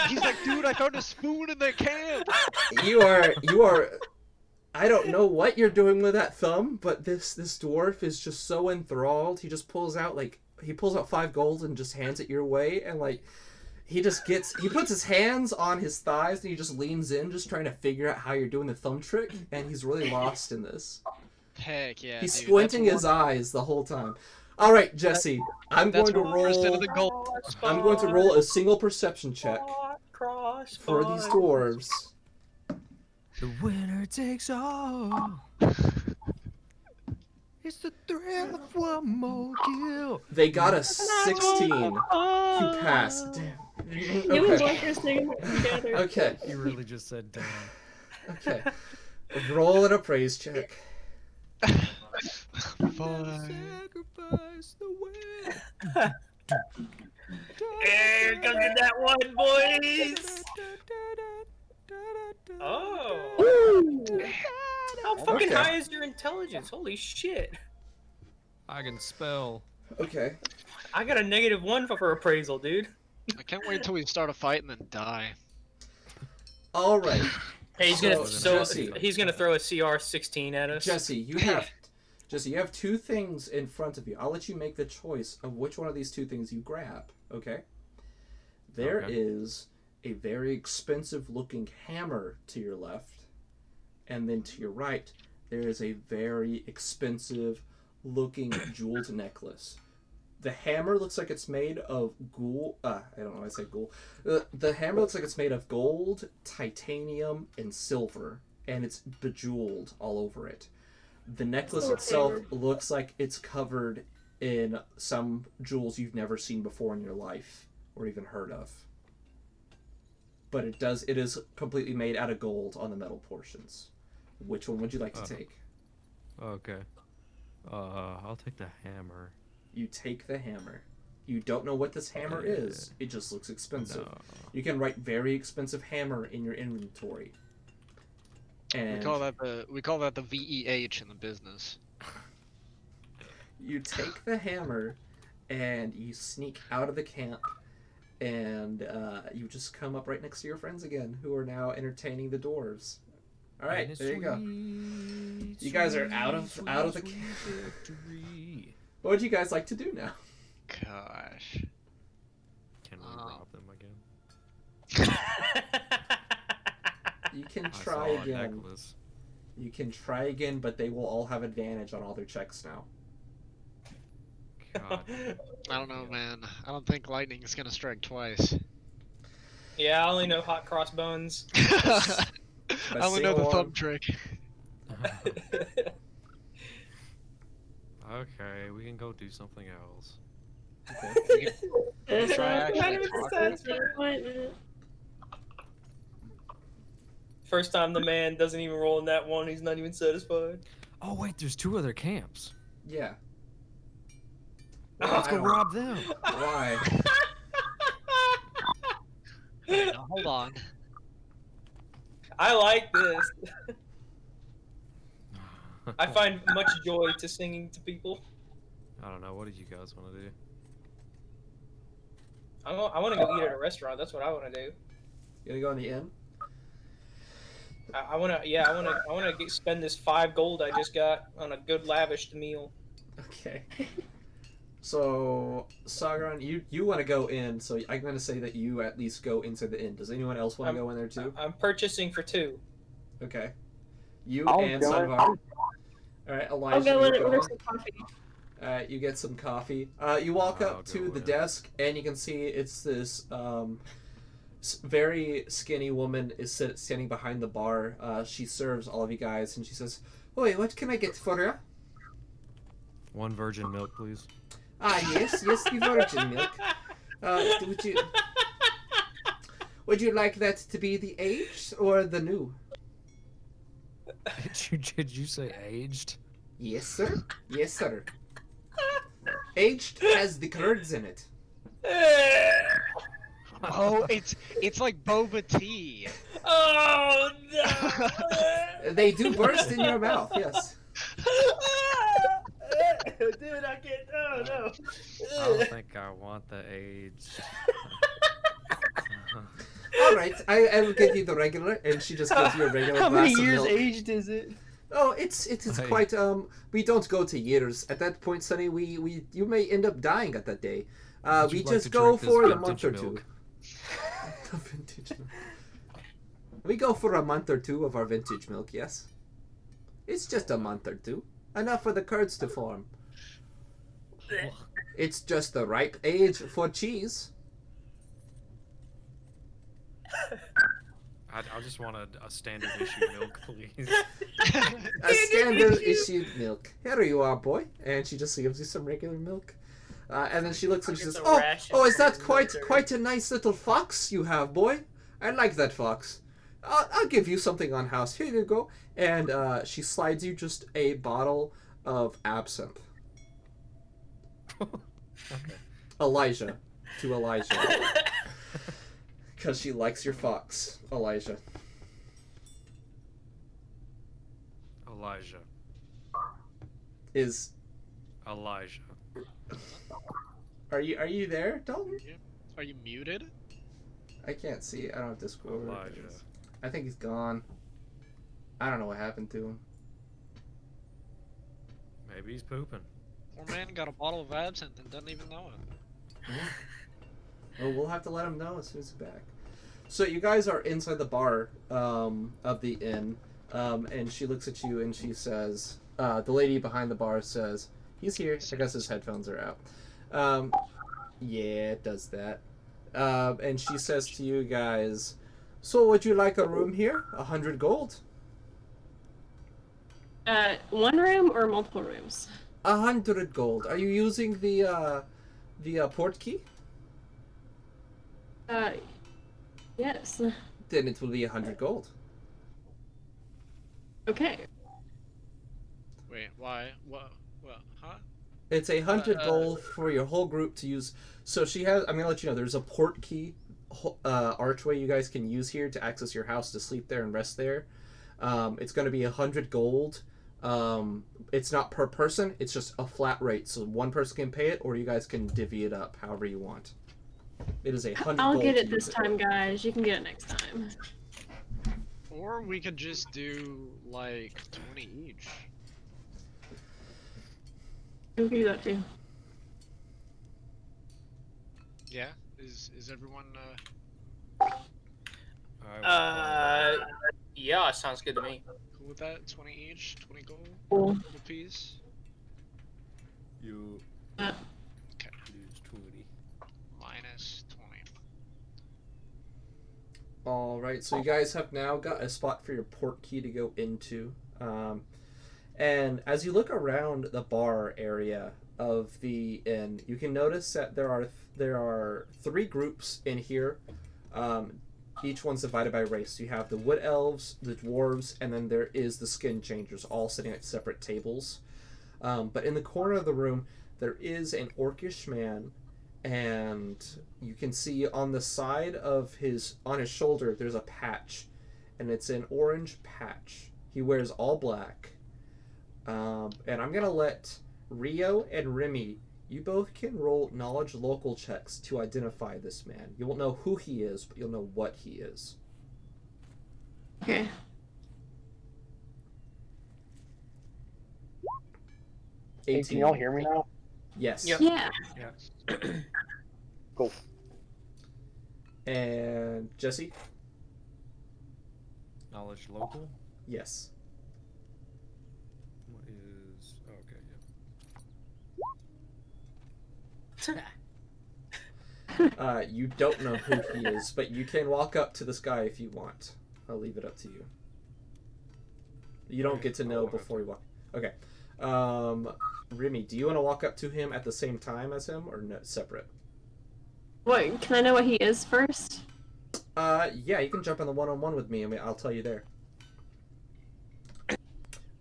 He's like, dude, I found a spoon in the can. you are. I don't know what you're doing with that thumb, but this dwarf is just so enthralled. He just pulls out 5 gold and just hands it your way, and like he puts his hands on his thighs and he just leans in, just trying to figure out how you're doing the thumb trick, and he's really lost in this. Heck yeah. He's dude, squinting that's his eyes the whole time. All right, Jesse, I'm That's going to 1% roll. of the gold. I'm going to roll a single perception check Cross for these dwarves. The winner takes all. It's the thrill of one more kill. They got a 16. You pass. Damn. It was like you're singing it together. Okay. You really just said damn. Okay. Roll an appraise check. Sacrifice the win. Here comes that one, boys. Oh. Ooh. How fucking Okay. high is your intelligence? Holy shit. I can spell. Okay. I got a -1 for appraisal, dude. I can't wait till we start a fight and then die. All right. Hey, Jesse. he's gonna throw a CR-16 at us. Jesse, you have two things in front of you. I'll let you make the choice of which one of these two things you grab. Okay. There Okay. is a very expensive looking hammer to your left, and then to your right there is a very expensive looking jeweled necklace. The hammer looks like it's made of gold. I don't know why I said gold. The hammer looks like it's made of gold, titanium, and silver, and it's bejeweled all over it. The necklace itself looks like it's covered in some jewels you've never seen before in your life or even heard of. But it is completely made out of gold on the metal portions. Which one would you like to take? Okay. I'll take the hammer. You take the hammer. You don't know what this hammer is. It just looks expensive. No. You can write very expensive hammer in your inventory. And We call that the VEH in the business. you take the hammer and you sneak out of the camp and you just come up right next to your friends again who are now entertaining the dwarves. All right, there you go. You guys are out of the camp. What would you guys like to do now? Gosh. Can we rob them again? You can I try saw a again. necklace. You can try again, but they will all have advantage on all their checks now. God. I don't know, man. I don't think lightning's gonna strike twice. Yeah, I only know hot crossbones. I only know the single thumb arm. trick. Okay, we can go do something else. Okay. It's Try not actually 100% conquer? disappointment. First time the man doesn't even roll in that one, he's not even satisfied. Oh wait, there's 2 other camps. Yeah. Let's I go don't- rob them. Why? Now, hold on. I like this. I find much joy to singing to people. I don't know. What do you guys want to do? I want to go eat at a restaurant. That's what I want to do. You gonna go in the inn? I want to spend this 5 gold I just got on a good lavish meal. Okay. So, Sagaran, you want to go in, so I'm going to say that you at least go into the inn. Does anyone else want to go in there too? I'm purchasing for 2. Okay. You I'll and go in. Sunvar. Alright, Elijah, I'll go in you and order go. some coffee. Alright, you get some coffee. You walk I'll up to go the in. desk, and you can see it's this very skinny woman is standing behind the bar. She serves all of you guys, and she says, "Oi, what can I get for you?" 1 virgin milk, please. Ah, yes, the virgin milk. Would you like that to be the aged or the new? Did you say aged? Yes, sir. Yes, sir. Aged has the curds in it. Oh, it's like boba tea. Oh no! They do burst in your mouth, yes. Dude, I can't. Oh no! I don't think I want the aged. All right, I will give you the regular, and she just gives you a regular How glass many years of milk. aged is it? Oh, it's Hey. quite we don't go to years. At that point, Sonny, you may end up dying at that day. Would We you like just to go drink this for a month vintage or two. milk? The vintage milk. We go for a month or two of our vintage milk, yes. It's just a month or two. Enough for the curds to form. It's just the ripe age for cheese. I I just want a standard issue milk, please. A standard issue milk. Here you are, boy. And she just gives you some regular milk. And then she looks and she says, It's a "Oh, ration is that for quite military. a nice little fox you have, boy? I like that fox. I'll give you something on house. Here you go." And she slides you just a bottle of absinthe. Okay. Elijah. To Elijah. Because she likes your fox, Elijah. Elijah. Is Elijah. are you there, Dalton? Are you muted? I can't see. I don't have Discord. Elijah. I think he's gone. I don't know what happened to him. Maybe he's pooping. Poor man got a bottle of absinthe and doesn't even know it. Well, we'll have to let him know as soon as he's back. So you guys are inside the bar of the inn, and she looks at you and she says, the lady behind the bar says, "He's here." I guess his headphones are out. Yeah, it does that. And she says to you guys, "So would you like a room here? 100 gold." 1 room or multiple rooms? 100 gold. Are you using the port key? Yes. Then it will be 100 gold. Okay. Wait, why? What? Huh? It's 100 gold for your whole group to use. So she has. I'm gonna let you know. There's a port key archway you guys can use here to access your house to sleep there and rest there. It's gonna be 100 gold. It's not per person. It's just a flat rate. So one person can pay it, or you guys can divvy it up however you want. It is 100 I'll gold get to it this use time, guys. You can get it next time. Or we could just do like 20 each. We can do that too. Yeah. Is everyone Yeah, sounds good to me. cool with that? 20 each, 20 gold, Cool. gold piece. You Uh, use 20. Minus 20. All right, so you guys have now got a spot for your port key to go into. And as you look around the bar area of the inn, you can notice that there are 3 groups in here. Each one's divided by race. You have the wood elves, the dwarves, and then there is the skin changers, all sitting at separate tables. But in the corner of the room, there is an orcish man, and you can see on the side of his shoulder there's a patch, and it's an orange patch. He wears all black. And I'm gonna let Rio and Remy, you both can roll knowledge local checks to identify this man. You won't know who he is, but you'll know what he is. Okay. Hey, 18. can y'all hear me now? Yes. Yep. Yeah. Cool. And Jesse? Knowledge local? Yes. What is. Oh, okay, You don't know who he is, but you can walk up to this guy if you want. I'll leave it up to you. You don't get to know before you walk. Okay. Remy, do you want to walk up to him at the same time as him, or no, separate? What? Can I know what he is first? Yeah, you can jump on the one-on-one with me, and I'll tell you there.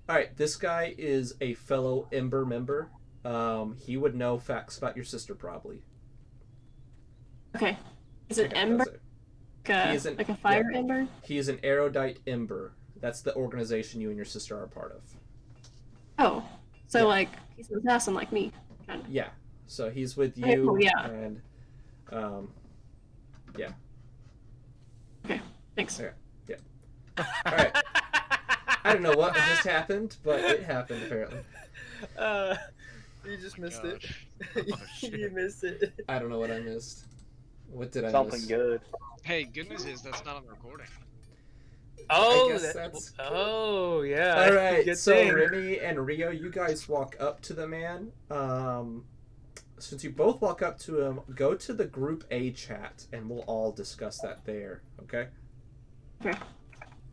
Alright, this guy is a fellow Ember member. He would know facts about your sister, probably. Okay. Is it Okay, Ember? that's it. He is an- Like a fire yeah. ember? He is an erudite Ember. That's the organization you and your sister are a part of. Oh. So, Yeah. like, he's an assassin like me. Kind of. Yeah. So he's with Okay, you, cool, yeah. and yeah. Thanks. Okay. Alright. I don't know what just happened, but it happened apparently. You just Oh my missed it. gosh. Oh, shit. You missed it. I don't know what I missed. What did I Something miss? good. Hey, good news is that's not on recording. Oh, guess that's- oh yeah. All right, Good so thing. Remy and Rio, you guys walk up to the man. Since you both walk up to him, go to the Group A chat, and we'll all discuss that there. Okay? Okay.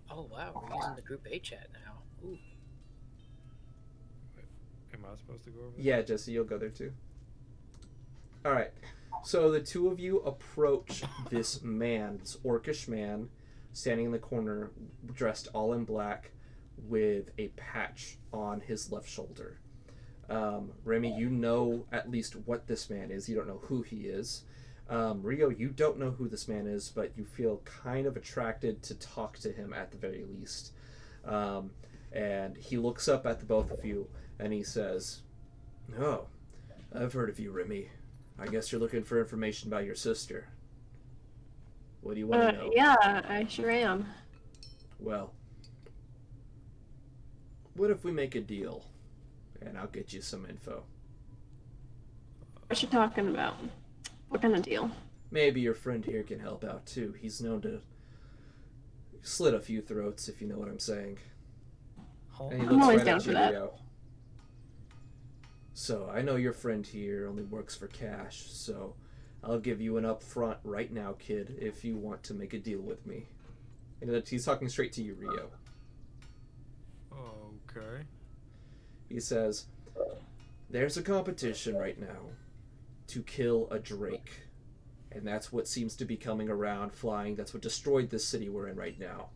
Oh wow, we're using the group A chat now. Ooh. Am I supposed to go over there? Yeah, Jesse, you'll go there too. All right. So the two of you approach this man, this orcish man, standing in the corner, dressed all in black, with a patch on his left shoulder. Remy, you know at least what this man is. You don't know who he is. Rio, you don't know who this man is, but you feel kind of attracted to talk to him at the very least. And he looks up at the both of you, and he says, "Oh, I've heard of you, Remy. I guess you're looking for information about your sister. What do you want to know?" Yeah, I sure am. Well, what if we make a deal, and I'll get you some info? What you talking about? What kind of deal? Maybe your friend here can help out too. He's known to slit a few throats, if you know what I'm saying. And he I'm looks always right down at for you, that. Rio. So, I know your friend here only works for cash, so I'll give you an upfront right now, kid, if you want to make a deal with me. And he's talking straight to you, Rio. Okay. He says, "There's a competition right now to kill a drake. And that's what seems to be coming around, flying. That's what destroyed this city we're in right now.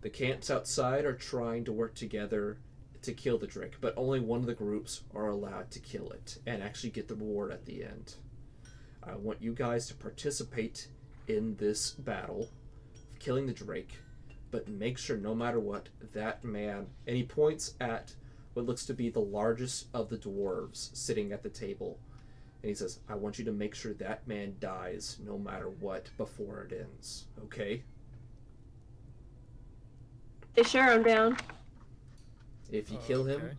The camps outside are trying to work together to kill the drake, but only one of the groups are allowed to kill it and actually get the reward at the end. I want you guys to participate in this battle of killing the drake, but make sure no matter what, that man," and he points at what looks to be the largest of the dwarves sitting at the table, and he says, "I want you to make sure that man dies no matter what before it ends, okay? Hey, sure, I'm down. If you kill him, Okay.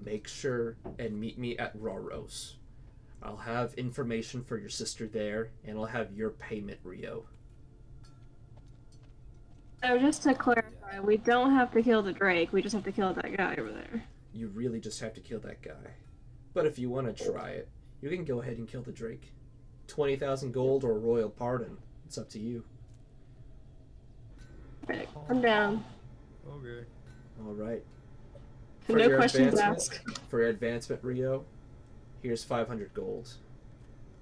make sure and meet me at Roros. I'll have information for your sister there, and I'll have your payment, Rio." So just to clarify, we don't have to kill the Drake. We just have to kill that guy over there. You really just have to kill that guy. But if you want to try it, you can go ahead and kill the drake. 20,000 gold or a royal pardon. It's up to you. Okay, I'm down. Okay. All right. No questions asked. For your advancement, Rio, here's 500 gold.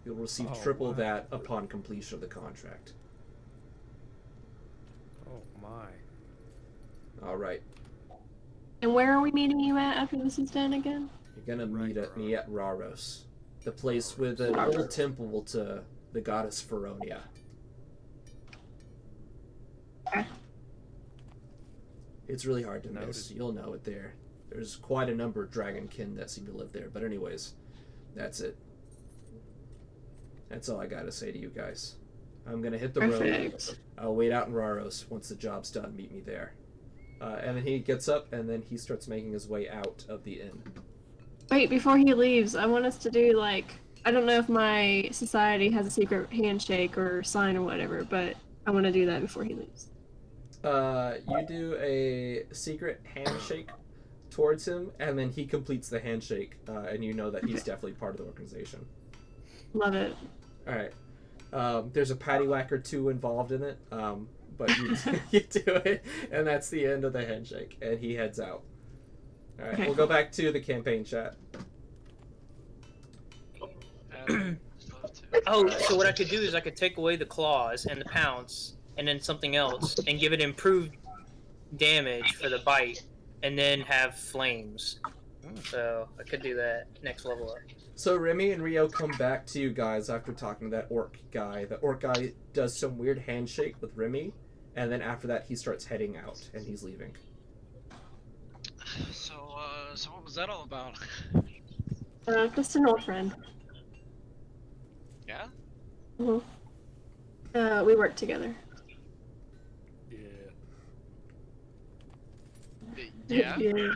You'll receive Oh, triple wow. that upon completion of the contract. Oh my. All right. And where are we meeting you at after this is done again? You're gonna meet at me at Raros, the place with an old temple to the goddess Feronia. Okay. It's really hard to miss. Noted. You'll know it there. There's quite a number of dragonkin that seem to live there. But anyways, that's it. That's all I gotta say to you guys. I'm gonna hit the road. Perfect. I'll wait out in Raros. Once the job's done, meet me there. And then he gets up, and then he starts making his way out of the inn. Wait, before he leaves, I want us to do like, I don't know if my society has a secret handshake or sign or whatever, but I want to do that before he leaves. You do a secret handshake towards him, and then he completes the handshake, and you know that he's definitely part of the organization. Love it. All right. There's a paddywhack or two involved in it, but you, you do it, and that's the end of the handshake, and he heads out. All right, Okay. we'll go back to the campaign chat. Oh, so what I could do is I could take away the claws and the pounce, and then something else, and give it improved damage for the bite, and then have flames. So I could do that next level up. So Remy and Rio come back to you guys after talking to that orc guy. The orc guy does some weird handshake with Remy, and then after that he starts heading out, and he's leaving. So what was that all about? Just an old friend. Yeah? We work together. Yeah. Yeah? Yeah.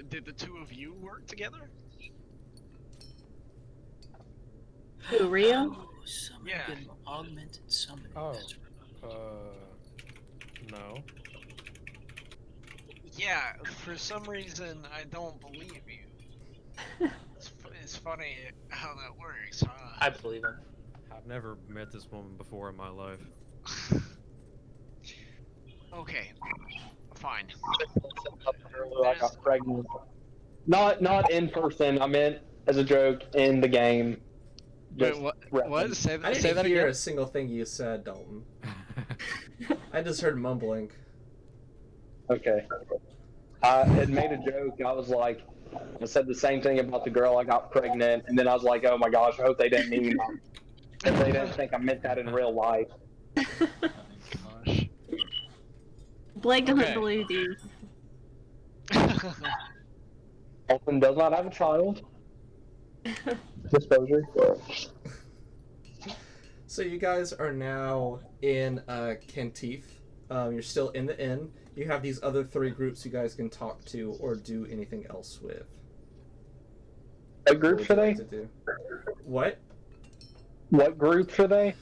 Did the two of you work together? Who, Rio? Oh, summoning Yeah. and augmented summoning. Oh. That's right. No. Yeah, for some reason I don't believe you. It's funny how that works, huh? I believe him. I've never met this woman before in my life. Okay, fine. I got pregnant. Not in person. I meant as a joke in the game. Wait, Just what? repping. What? Say, I say didn't that hear again. a single thing you said, Dalton. I just heard mumbling. Okay. I had made a joke. I said the same thing about the girl I got pregnant, and then I was like, oh my gosh, I hope they didn't mean that. If they didn't think I meant that in real life. Gosh. Blake doesn't Okay. believe you. Elton does not have a child. Disposer. So you guys are now in Kenteith. You're still in the inn. You have these other 3 groups you guys can talk to or do anything else with. What groups are they? To do? What? What groups are they?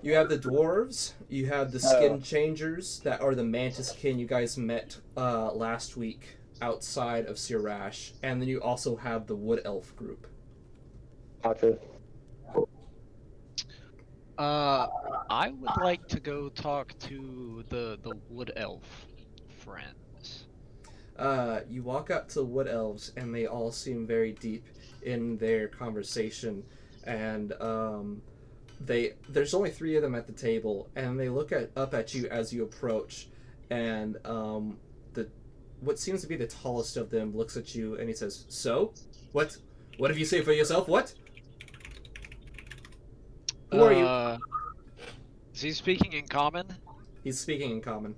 You have the dwarves. You have the skin changers that are the mantis kin you guys met last week outside of Sirash, and then you also have the wood elf group. Gotcha. I would like to go talk to the wood elf friends. You walk up to the wood elves, and they all seem very deep in their conversation, and there's only 3 of them at the table, and they look up at you as you approach, and what seems to be the tallest of them looks at you, and he says, "So, what have you say for yourself? What? Who are you?" Is he speaking in common? He's speaking in common.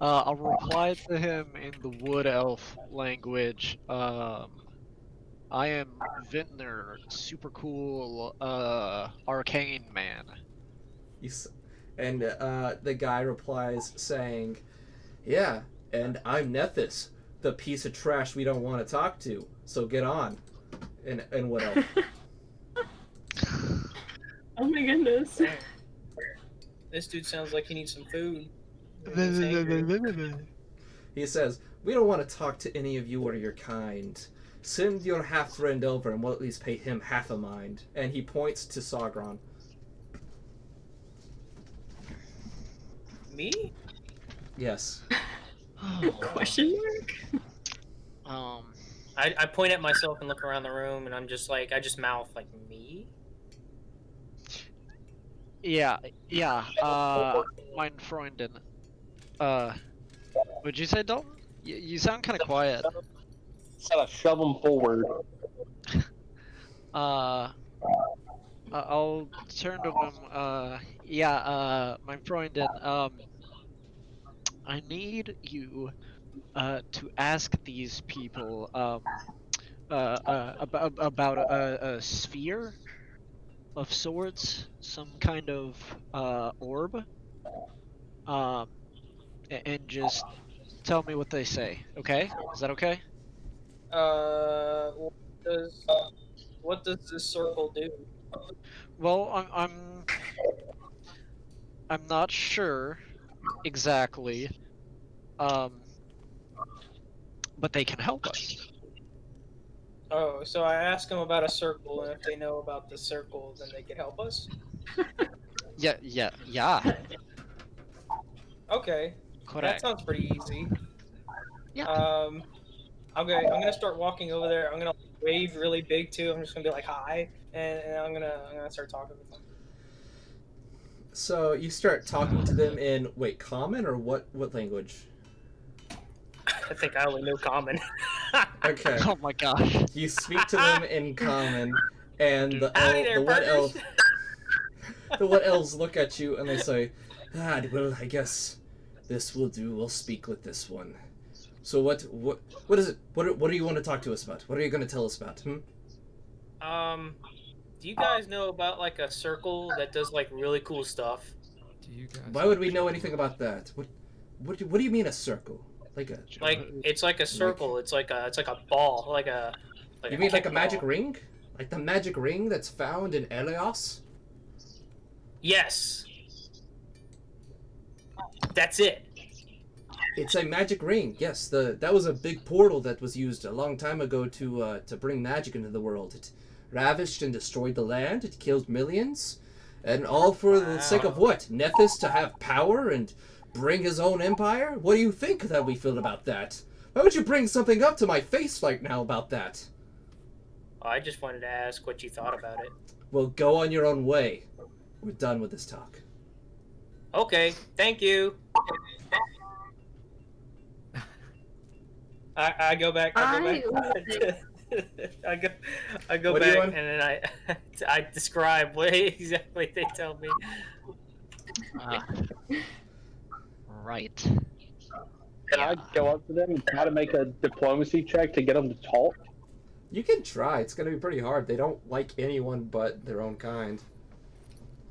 I'll reply to him in the wood elf language. I am Vintner, super cool, arcane man. And the guy replies saying, "Yeah, and I'm Nethys, the piece of trash we don't want to talk to. So get on." And what else? Oh my goodness. This dude sounds like he needs some food. He says, "We don't want to talk to any of you or your kind. Send your half-friend over and we'll at least pay him half a mind." And he points to Sagron. Me? Yes. Question mark? I point at myself and look around the room, and I'm just like, I just mouth like, me? Yeah, mein Freundin. Would you say, Dalton? You sound kind of quiet. Gotta shove them forward. I'll turn to him. Mein Freundin. I need you to ask these people about a sphere of sorts, some kind of orb, and just tell me what they say. Okay? Is that okay? What does this circle do? Well, I'm not sure exactly, but they can help us. Oh, so I ask them about a circle, and if they know about the circle, then they can help us? Yeah. Okay. Correct. That sounds pretty easy. Yeah. Okay, I'm gonna start walking over there. I'm gonna wave really big too. I'm just gonna be like, "Hi," and I'm gonna start talking with them. So you start talking to them in, common or what language? I think I only know common. Okay. Oh my gosh. You speak to them in common, and the wood elves look at you and they say, well, I guess this will do. We'll speak with this one. So what is it? What do you want to talk to us about? What are you going to tell us about? Do you guys know about like a circle that does like really cool stuff? Do you guys? Why would we know anything about that? What do you mean a circle? It's like a circle. It's like a ball. Like you mean like a magic ring? Like the magic ring that's found in Elios? Yes. That's it. It's a magic ring. Yes, that was a big portal that was used a long time ago to bring magic into the world. It ravished and destroyed the land. It killed millions, and all for the sake of what? Nethys to have power and bring his own empire? What do you think that we feel about that? Why would you bring something up to my face right now about that? I just wanted to ask what you thought about it. Well, go on your own way. We're done with this talk. Okay, thank you. I go back. I go What do you back, want? and then I describe what exactly they tell me. Right. Can I go up to them and try to make a diplomacy check to get them to talk? You can try. It's gonna be pretty hard. They don't like anyone but their own kind.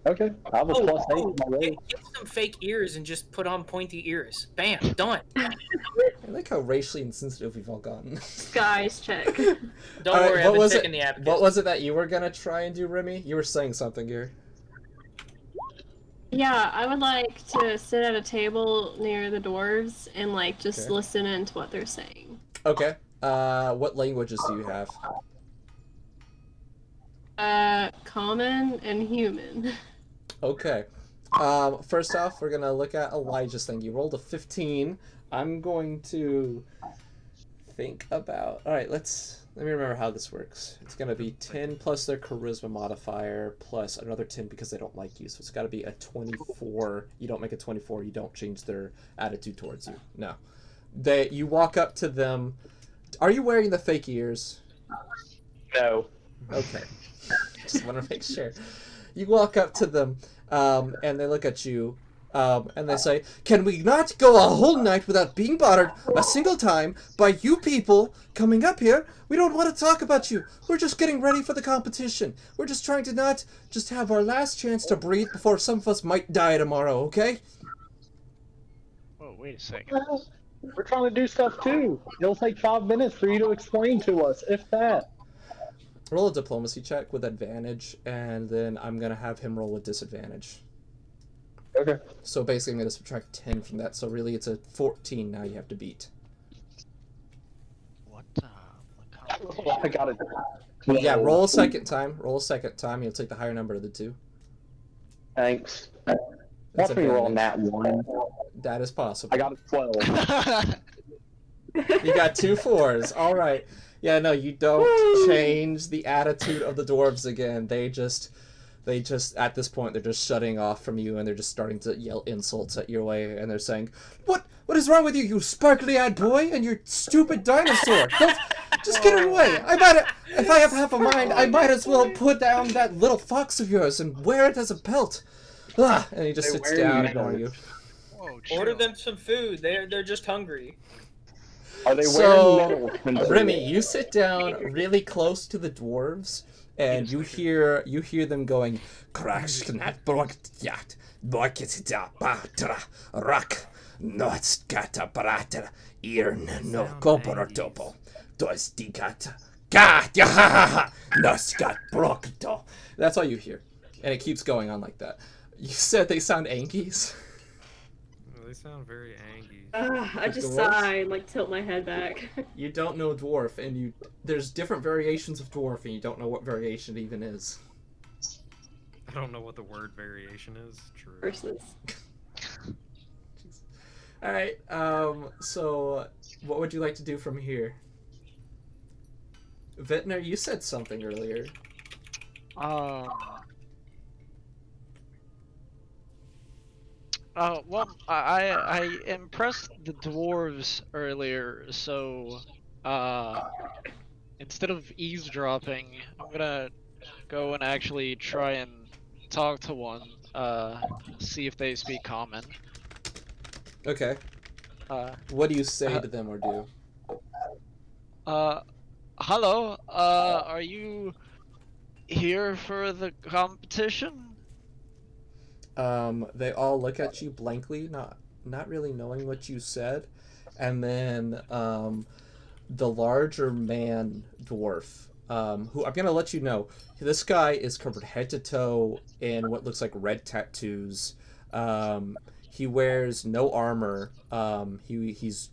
Okay, I have a +8 in my roll. Get some fake ears and just put on pointy ears. Bam, done. I like how racially insensitive we've all gotten. Guys, check. Don't Alright, worry, what I've been was taking it? the abacus. What was it that you were gonna try and do, Remy? You were saying something here. Yeah, I would like to sit at a table near the dwarves and like just Okay. listen into what they're saying. Okay. What languages do you have? Common and human. Okay. First off, we're gonna look at Elijah's thing. You rolled a 15. I'm going to think about. All right, let me remember how this works. It's gonna be 10 plus their charisma modifier plus another 10 because they don't like you. So it's got to be a 24. You don't make a 24. You don't change their attitude towards you. No. You walk up to them. Are you wearing the fake ears? No. Okay. Just want to make sure. You walk up to them, and they look at you, and they say, "Can we not go a whole night without being bothered a single time by you people coming up here? We don't want to talk about you. We're just getting ready for the competition. We're just trying to not just have our last chance to breathe before some of us might die tomorrow, okay?" Whoa, wait a second. We're trying to do stuff too. It'll take 5 minutes for you to explain to us, if that. Roll a diplomacy check with advantage, and then I'm going to have him roll with disadvantage. Okay. So basically, I'm going to subtract 10 from that. So really, it's a 14 now you have to beat. What I got it. Yeah, roll a second time. Roll a second time. You'll take the higher number of the two. Thanks. That's Watch me roll advantage. that one. That is possible. I got a 12. You got 2 4s. All right. Yeah, no, you don't change the attitude of the dwarves again. They just at this point they're just shutting off from you and they're just starting to yell insults at your way and they're saying, What is wrong with you, you sparkly-eyed boy and your stupid dinosaur? Just get away. If I have half a mind, I might as well put down that little fox of yours and wear it as a pelt. Ah, and he just sits down and ignores you. Whoa, Order chill. them some food. They're just hungry. Are they So, wearing medals? Remy, you sit down really close to the dwarves, and you hear them going, "Krakshnat Borgtjat, Borkitja Batra, Rak, Notskata Bratra, Irn no Koportopo, Dostigata, Gat, Noskat Brokto." That's all you hear. And it keeps going on like that. You said they sound Ankies? They sound very angry. I just Dwarves? sigh and like tilt my head back. You don't know dwarf, and there's different variations of dwarf, and you don't know what variation it even is. I don't know what the word variation is. True. Versus. All right. So, what would you like to do from here? Vintner, you said something earlier. Well, I impressed the dwarves earlier, so instead of eavesdropping, I'm gonna go and actually try and talk to one, see if they speak common. Okay. What do you say to them or do? Hello, are you here for the competition? They all look at you blankly, not really knowing what you said, and then the larger man dwarf, who I'm gonna let you know, this guy is covered head to toe in what looks like red tattoos. He wears no armor. He's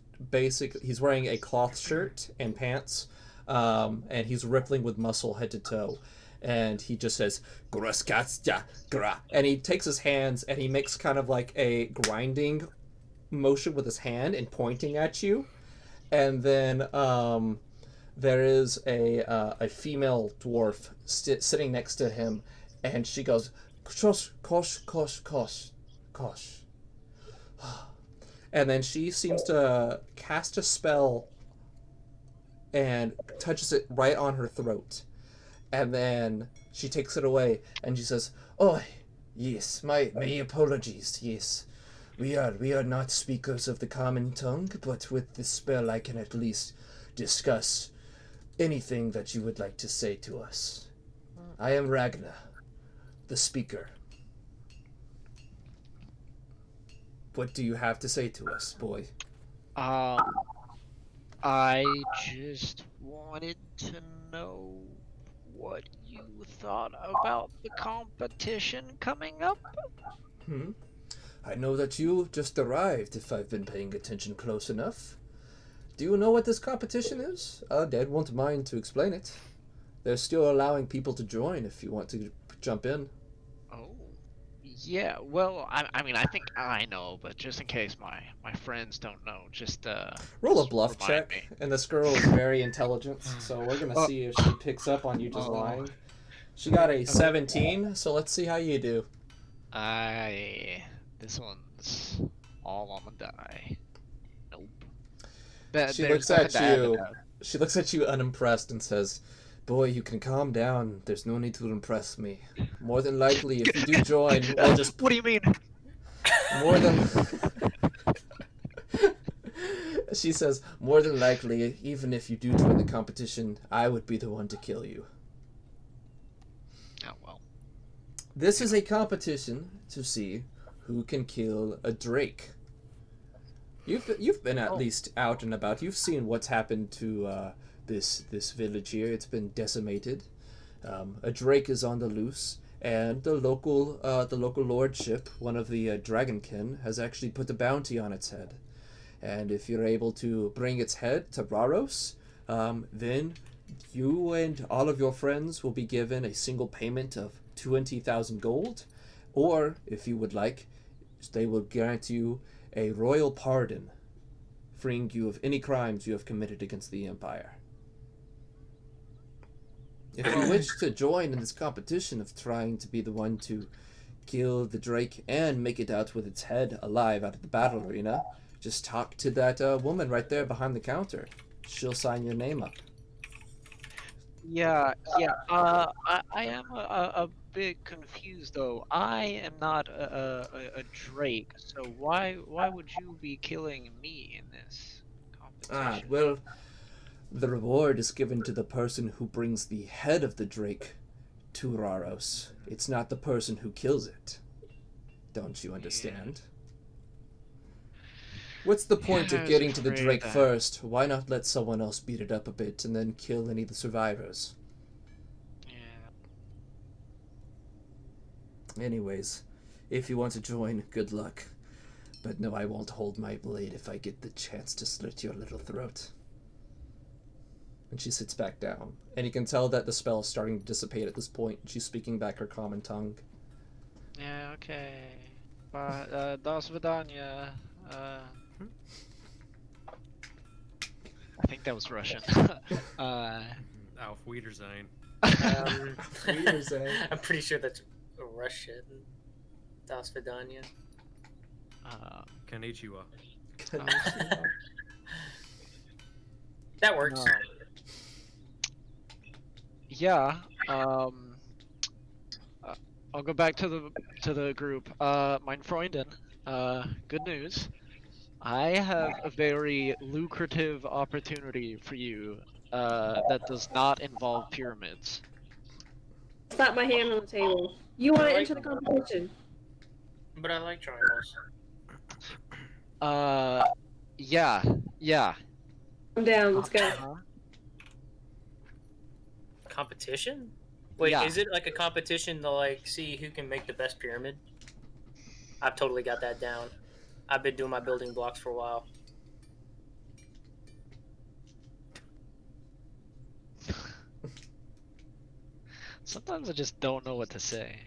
wearing a cloth shirt and pants, and he's rippling with muscle head to toe. And he just says, "Gruskatja gra," and he takes his hands and he makes kind of like a grinding motion with his hand and pointing at you, and then there is a female dwarf sitting next to him, and she goes, "Kosh, kosh, kosh, kosh, kosh," and then she seems to cast a spell and touches it right on her throat, and then she takes it away and she says, "Oh, yes, my apologies. Yes, we are not speakers of the common tongue, but with this spell I can at least discuss anything that you would like to say to us. I am Ragnar, the speaker. What do you have to say to us, boy?" I just wanted to know what you thought about the competition coming up. I know that you just arrived, if I've been paying attention close enough. Do you know what this competition is? Dad won't mind to explain it. They're still allowing people to join if you want to jump in. Oh, yeah. Well, I mean, I think I know, but just in case my friends don't know, just Roll a just bluff remind check, me. and this girl is very intelligent, so we're gonna see if she picks up on you just lying. She got a 17, so let's see how you do. This one's all on the die. Nope. She looks at you. She looks at you unimpressed and says, "Boy, you can calm down. There's no need to impress me. More than likely, if you do join, we'll just..." What do you mean? More than... She says, "More than likely, even if you do join the competition, I would be the one to kill you." Oh, well. This is a competition to see who can kill a drake. You've been at least out and about. You've seen what's happened to this village here. It's been decimated. A drake is on the loose, and the local lordship, one of the dragonkin, has actually put a bounty on its head. And if you're able to bring its head to Raros, then you and all of your friends will be given a single payment of 20,000 gold, or if you would like, they will grant you a royal pardon, freeing you of any crimes you have committed against the Empire. If you wish to join in this competition of trying to be the one to kill the drake and make it out with its head alive out of the battle arena, just talk to that woman right there behind the counter. She'll sign your name up. Yeah. I am a bit confused though. I am not a drake, so why would you be killing me in this competition? Well, the reward is given to the person who brings the head of the drake to Raros. It's not the person who kills it. Don't you understand? What's the point of getting to the drake first? Why not let someone else beat it up a bit and then kill any of the survivors? Anyways, if you want to join, good luck. But no, I won't hold my blade if I get the chance to slit your little throat. And she sits back down. And you can tell that the spell is starting to dissipate at this point. She's speaking back her common tongue. Yeah, okay. But, das Vidania, I think that was Russian. Auf Wiedersehen. I'm pretty sure that's Russian. Das Vidania. Konnichiwa. That works. Yeah. I'll go back to the group. Mein Freunden. Good news. I have a very lucrative opportunity for you. That does not involve pyramids. Slap my hand on the table. You want to enter the competition? But I like triangles. Yeah. I'm down. Let's go. Competition? Wait, Yeah. is it like a competition to like see who can make the best pyramid? I've totally got that down. I've been doing my building blocks for a while. Sometimes I just don't know what to say.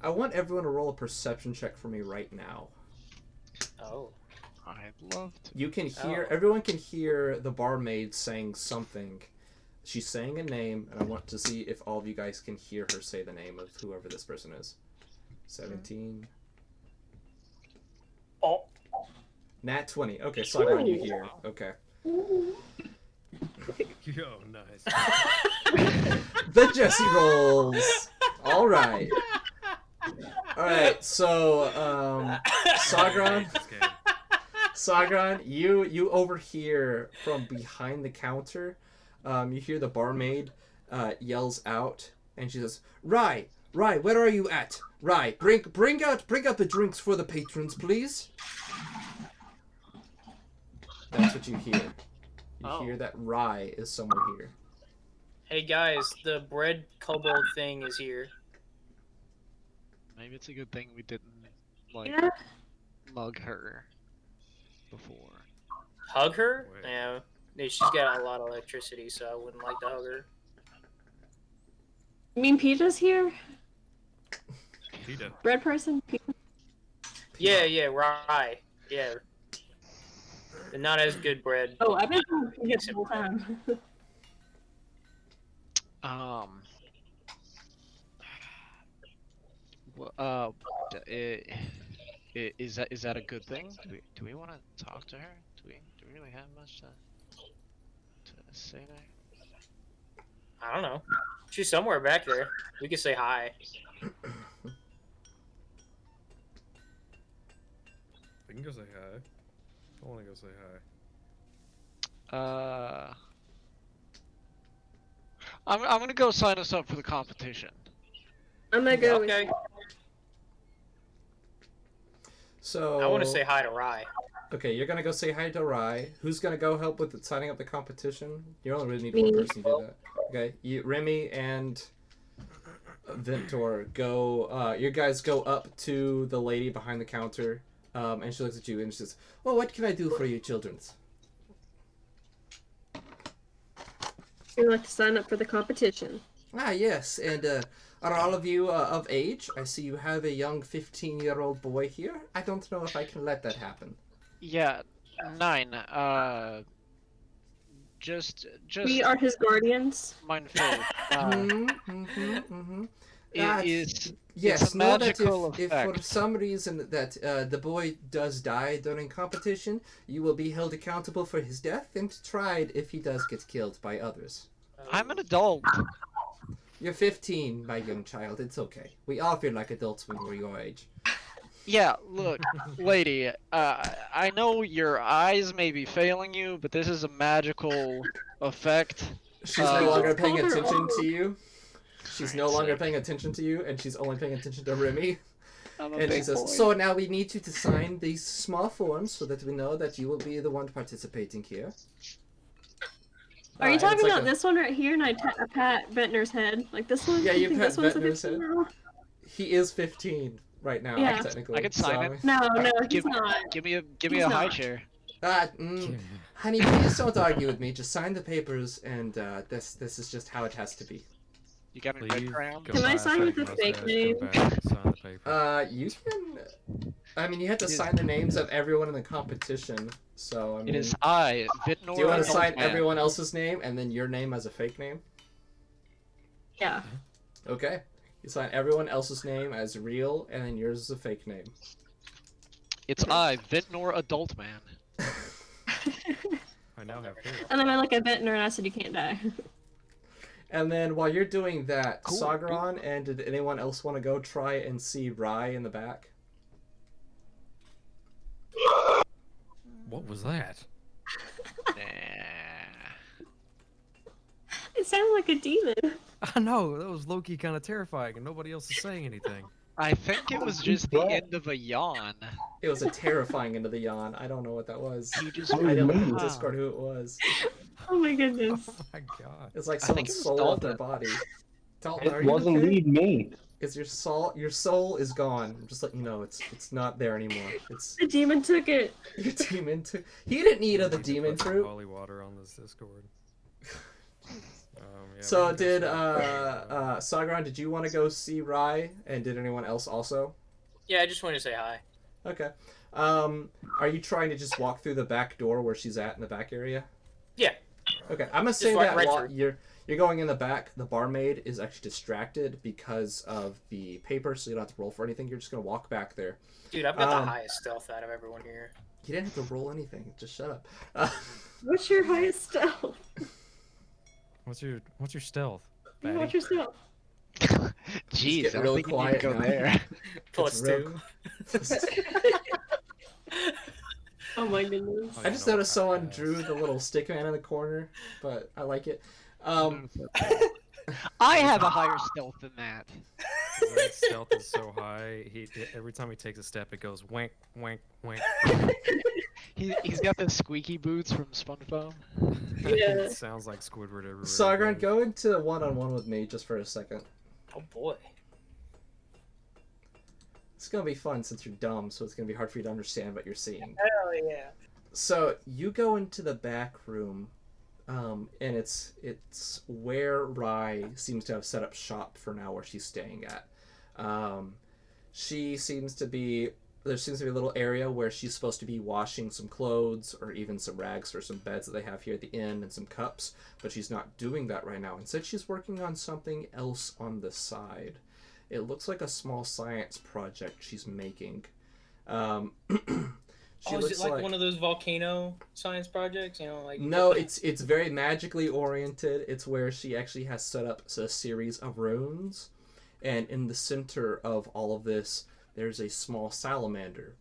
I want everyone to roll a perception check for me right now. Oh. I'd love to. You can hear, Oh. everyone can hear the barmaid saying something. She's saying a name, and I want to see if all of you guys can hear her say the name of whoever this person is. 17. Oh. Nat 20. Okay, Sogron, you hear. Okay. Yo, nice. The Jesse rolls. All right. All right. So, Sogron, This game. Sogron, you overhear from behind the counter. You hear the barmaid yells out, and she says, "Rye, where are you at? Rye, bring out the drinks for the patrons, please." That's what you hear. You hear that Rye is somewhere here. Hey guys, the bread kobold thing is here. Maybe it's a good thing we didn't like Yeah. mug her before. Hug her? Wait. Yeah. She's got a lot of electricity, so I wouldn't like to hug her. You mean Peter's here? Peter. Bread person? Peter? Yeah, right. Yeah. The not as good bread. Oh, I've been calling Peter the whole time. Is that a good thing? Do we want to talk to her? Do we really have much to say there? I don't know. She's somewhere back there. We could say hi. We can go say hi. I want to go say hi. I'm gonna go sign us up for the competition. I'm gonna go with Okay. you. So I want to say hi to Rye. Okay, you're gonna go say hi to Rye. Who's gonna go help with signing up the competition? You only really need Me. one person to do that. Okay, Remy and Ventor go. You guys go up to the lady behind the counter, and she looks at you and she says, "Well, what can I do for you, children?" You'd like to sign up for the competition. Ah, yes, and are all of you of age? I see you have a young 15-year-old boy here. I don't know if I can let that happen. Yeah, 9. Just We are his guardians. mindful. That- It's Yes, a know that magical if for effect. some reason that the boy does die during competition, you will be held accountable for his death and tried if he does get killed by others. I'm an adult. You're 15, my young child. It's okay. We all feel like adults when we're your age. Yeah, look, lady, I know your eyes may be failing you, but this is a magical effect. She's Uh, no longer Just paying call her attention old. to you. She's no longer paying attention to you, and she's only paying attention to Remy. I'm a And she big says, boy. "So now we need you to sign these small forms so that we know that you will be the one participating here." Are you And talking it's like about a- this one right here? And I pat Ventnor's head, like this one. Yeah, you think pat this one's a Ventnor's head. 15-year-old? He is 15 right now, Yeah. technically. I could sign it. No, he's Give, not. give me a He's high not. chair. Honey, please don't argue with me. Just sign the papers, and this is just how it has to be. You got any Please background? go Can I buy a sign with fake the fake mustache, name? go back, sign the paper. You can. I mean, you have to sign the names of everyone in the competition. So I mean, It is I, Vitnor. do you want to sign Adultman. everyone else's name and then your name as a fake name? Yeah. Okay. You sign everyone else's name as real, and then yours is a fake name. It's I, Vitnor Adult Man. I now have two. And then I look at Ventnor and I said, "You can't die." And then while you're doing that, Cool. Sagaron, and did anyone else want to go try and see Rye in the back? What was that? Nah. It sounded like a demon. I know, that was low-key kind of terrifying, and nobody else is saying anything. I think it was just the end of a yawn. It was a terrifying end of the yawn. I don't know what that was. You just I didn't look in Wow. Discord who it was. Oh my goodness. Oh my god. It's like I think someone's it was soul left their Dalton. body. Dalton, are It you was okay? indeed me. Is your soul is gone. I'm just letting you know it's not there anymore. It's The demon took it. your demon too. He didn't eat of the Need to demon put some fruit. Holy water on this Discord. Yeah, So we can go did see- Sagron, did you want to go see Rai, and did anyone else also? Yeah, I just wanted to say hi. Okay. Are you trying to just walk through the back door where she's at in the back area? Yeah. Okay, I'm gonna say right- that right while through. you're going in the back, the barmaid is actually distracted because of the paper, so you don't have to roll for anything. You're just gonna walk back there. Dude, I've got Um, the highest stealth out of everyone here. You didn't have to roll anything. Just shut up. What's your highest stealth? What's your stealth? What's your stealth? Jeez, getting I really don't think you need to quiet go now. there. Plus real 2. Oh my goodness. Oh, I you just know noticed what someone that drew is. the little stick man in the corner, but I like it. I have a higher stealth than that. Zach's stealth is so high. Every time he takes a step, it goes wink, wink, wink. He's got the squeaky boots from SpongeBob. Yeah. It sounds like Squidward everywhere. he Sagron, goes. go into one-on-one with me just for a second. Oh boy. It's gonna be fun since you're dumb, so it's gonna be hard for you to understand what you're seeing. Hell yeah. So you go into the back room, and it's where Rai seems to have set up shop for now, where she's staying at. She seems to be there seems to be a little area where she's supposed to be washing some clothes or even some rags for some beds that they have here at the inn and some cups, but she's not doing that right now. Instead, she's working on something else on the side. It looks like a small science project she's making. She Is looks it like one of those volcano science projects? You know, like No, it's very magically oriented. It's where she actually has set up a series of runes, and in the center of all of this, there's a small salamander.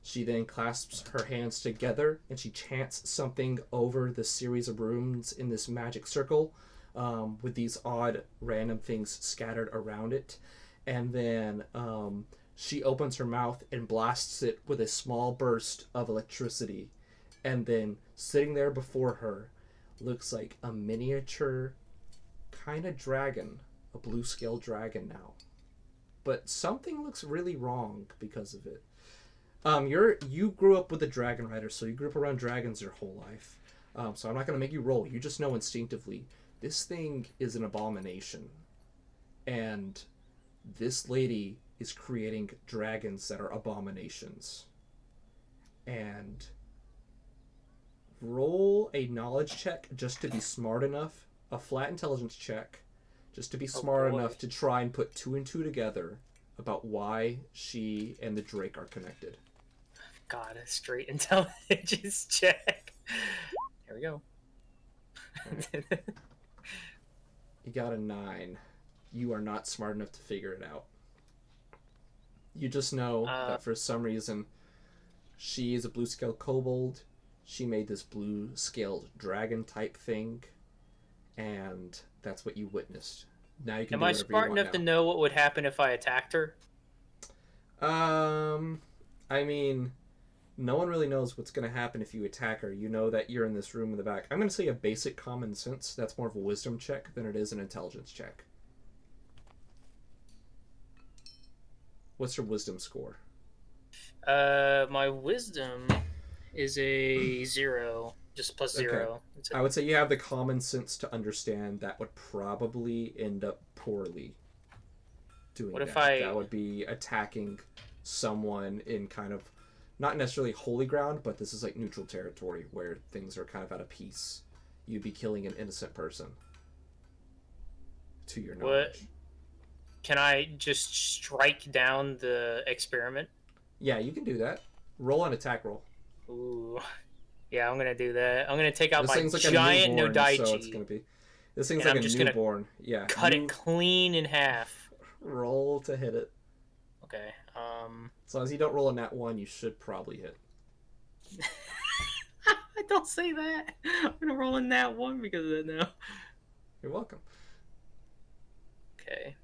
She then clasps her hands together and she chants something over the series of runes in this magic circle, with these odd random things scattered around it, and then she opens her mouth and blasts it with a small burst of electricity, and then sitting there before her looks like a miniature kind of dragon, a blue scale dragon now. But something looks really wrong because of it. You grew up with a dragon rider, so you grew up around dragons your whole life. So I'm not going to make you roll. You just know instinctively this thing is an abomination, and this lady is creating dragons that are abominations. And roll a knowledge check just to be smart enough, a flat intelligence check, just to be smart enough to try and put 2 and 2 together about why she and the Drake are connected. God, a straight intelligence check. Here we go. You got a 9. You are not smart enough to figure it out. You just know that for some reason she is a blue scale kobold. She made this blue scaled dragon type thing, and that's what you witnessed. Now you can Am do I whatever smart you want enough to now. know what would happen if I attacked her? I mean, no one really knows what's going to happen if you attack her. You know that you're in this room in the back. I'm going to say a basic common sense. That's more of a wisdom check than it is an intelligence check. What's your wisdom score? My wisdom is a 0, just plus 0. It's a- I would say you have the common sense to understand that would probably end up poorly doing What if that. I- That would be attacking someone in kind of, not necessarily holy ground, but this is like neutral territory where things are kind of out of peace. You'd be killing an innocent person, to your knowledge. Can I just strike down the experiment? Yeah, you can do that. Roll an attack roll. Ooh. Yeah, I'm gonna do that. I'm gonna take out This my thing's like a giant newborn, Nodaichi. so it's gonna be. This thing's And like I'm a just gonna newborn. Yeah. Cut you it clean in half. Roll to hit it. Okay. As long as you don't roll a nat 1, you should probably hit. Don't say that. I'm gonna roll in that one because of that now. You're welcome. Okay.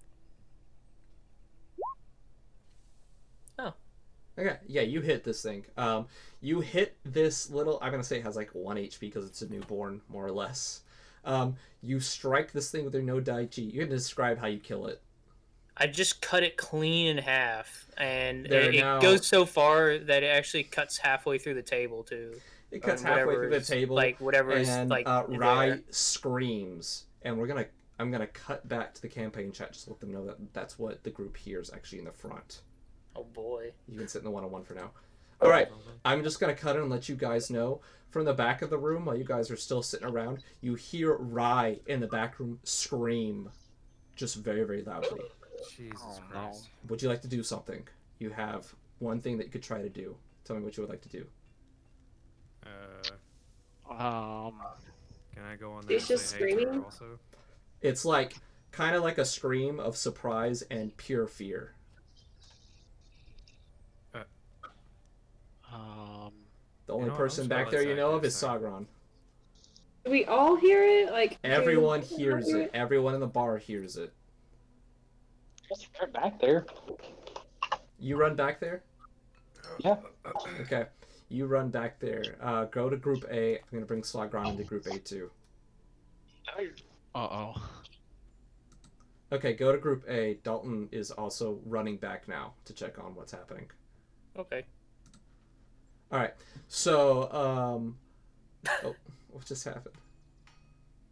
Okay, yeah, you hit this thing. You hit this little, I'm going to say it has like 1 HP because it's a newborn, more or less. You strike this thing with your no daichi. You can describe how you kill it. I just cut it clean in half, and There it now- goes so far that it actually cuts halfway through the table too. It cuts halfway through the table, like whatever is and like Rai there. screams, and I'm gonna cut back to the campaign chat just to let them know that that's what the group hears actually in the front. Oh boy. You can sit in the one-on-one for now. All right, I'm just gonna cut it and let you guys know from the back of the room while you guys are still sitting around. You hear Rai in the back room scream, just very, very loudly. Jesus Christ. Would you like to do something? You have one thing that you could try to do. Tell me what you would like to do. Can I go on there He's and just say hey to her screaming? also? It's like kind of like a scream of surprise and pure fear. The only You know, I'm person just back gonna there let you know of Zach do is his thing. Sagron. Do we all hear it? Like Everyone do- hears it. Everyone in the bar hears it. Just right back there. You run back there? Yeah. Okay. You run back there. Go to Group A. I'm going to bring Sagron into Group A too. Uh-oh. Okay, go to Group A. Dalton is also running back now to check on what's happening. Okay. All right. So, oh, what just happened?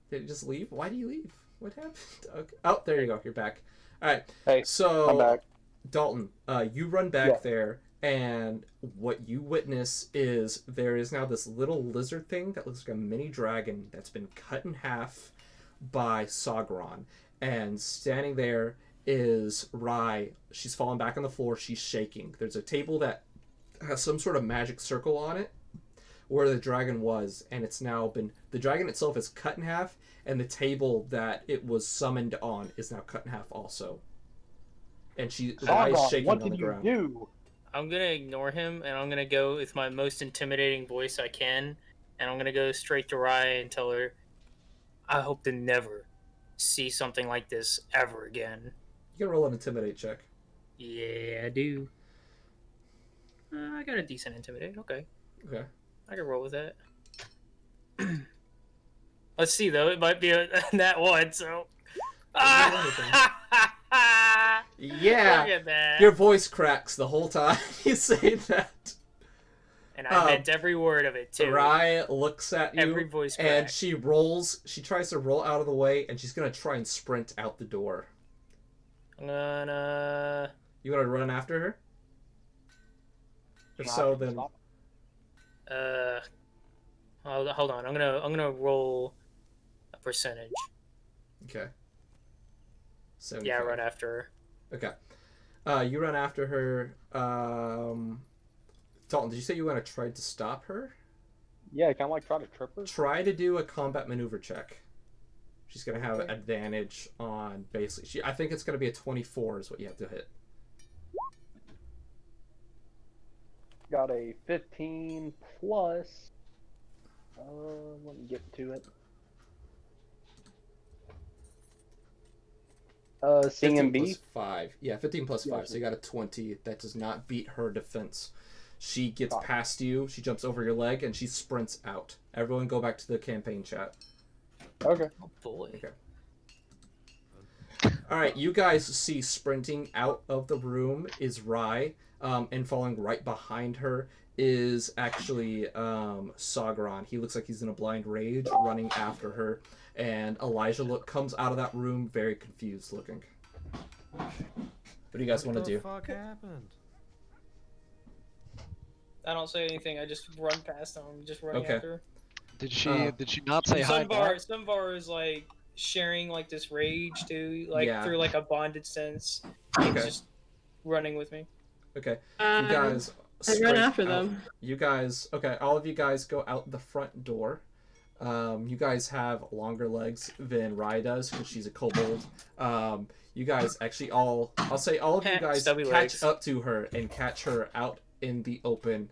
Did it just leave? Why do you leave? What happened? Okay. Oh, there you go. You're back. All right. Hey, So, I'm back. Dalton, you run back Yeah. there, and what you witness is there is now this little lizard thing that looks like a mini dragon that's been cut in half by Sagron, and standing there is Rai. She's fallen back on the floor. She's shaking. There's a table that has some sort of magic circle on it where the dragon was, and it's now been, the dragon itself is cut in half, and the table that it was summoned on is now cut in half also. And Rai is shaking what on did the you ground. do? I'm gonna ignore him and I'm gonna go with my most intimidating voice I can, and I'm gonna go straight to Raya and tell her, I hope to never see something like this ever again. You can roll an intimidate check. Yeah, I do. I got a decent intimidate. Okay, Okay. I can roll with that. Let's see though. It might be that one. So. Yeah. Look at that. Your voice cracks the whole time you say that. And I meant every word of it too. Rai looks at you, Every voice crack. and she tries to roll out of the way, and she's gonna try and sprint out the door. I'm gonna. You wanna run after her? If so, then Hold on. I'm gonna roll a percentage. okay. 75. Yeah, run after her. Okay. You run after her. Dalton, did you say you want to try to stop her? Yeah, can I like try to trip her? Try to do a combat maneuver check. She's gonna have advantage on basically. I think it's gonna be a 24 is what you have to hit. Got a 15 plus. Let me get to it. Fifteen CMB. plus 5. Yeah, 15 plus 5. So you got a 20. That does not beat her defense. She gets past you. She jumps over your leg and she sprints out. Everyone, go back to the campaign chat. Okay. Oh boy. Okay. All right, you guys see sprinting out of the room is Rai, and falling right behind her is actually Sagron. He looks like he's in a blind rage, running after her, and Elijah comes out of that room very confused looking. What do you guys want to do? What the fuck happened? I don't say anything. I just run past them. I'm just running Okay. after her. Did she not say hi back? Sunvar is like sharing like this rage too, like Yeah. through like a bonded sense. He's Okay. just running with me. Okay. You guys I run sprint after out. them. You guys, okay, all of you guys go out the front door. You guys have longer legs than Rai does because she's a kobold. You guys actually I'll say all of you guys Stubby catch legs. up to her and catch her out in the open,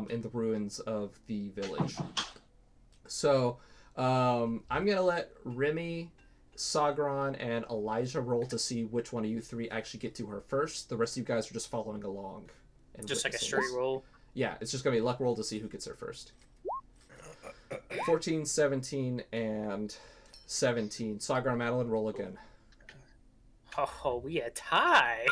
in the ruins of the village. So, I'm gonna let Remy, Sagron, and Elijah roll to see which one of you three actually get to her first. The rest of you guys are just following along. And Just like a witnessing straight this. roll. Yeah, it's just gonna be a luck roll to see who gets there first. 14, 17, and 17. Sagron and Madeline, roll again. Oh, we a tie.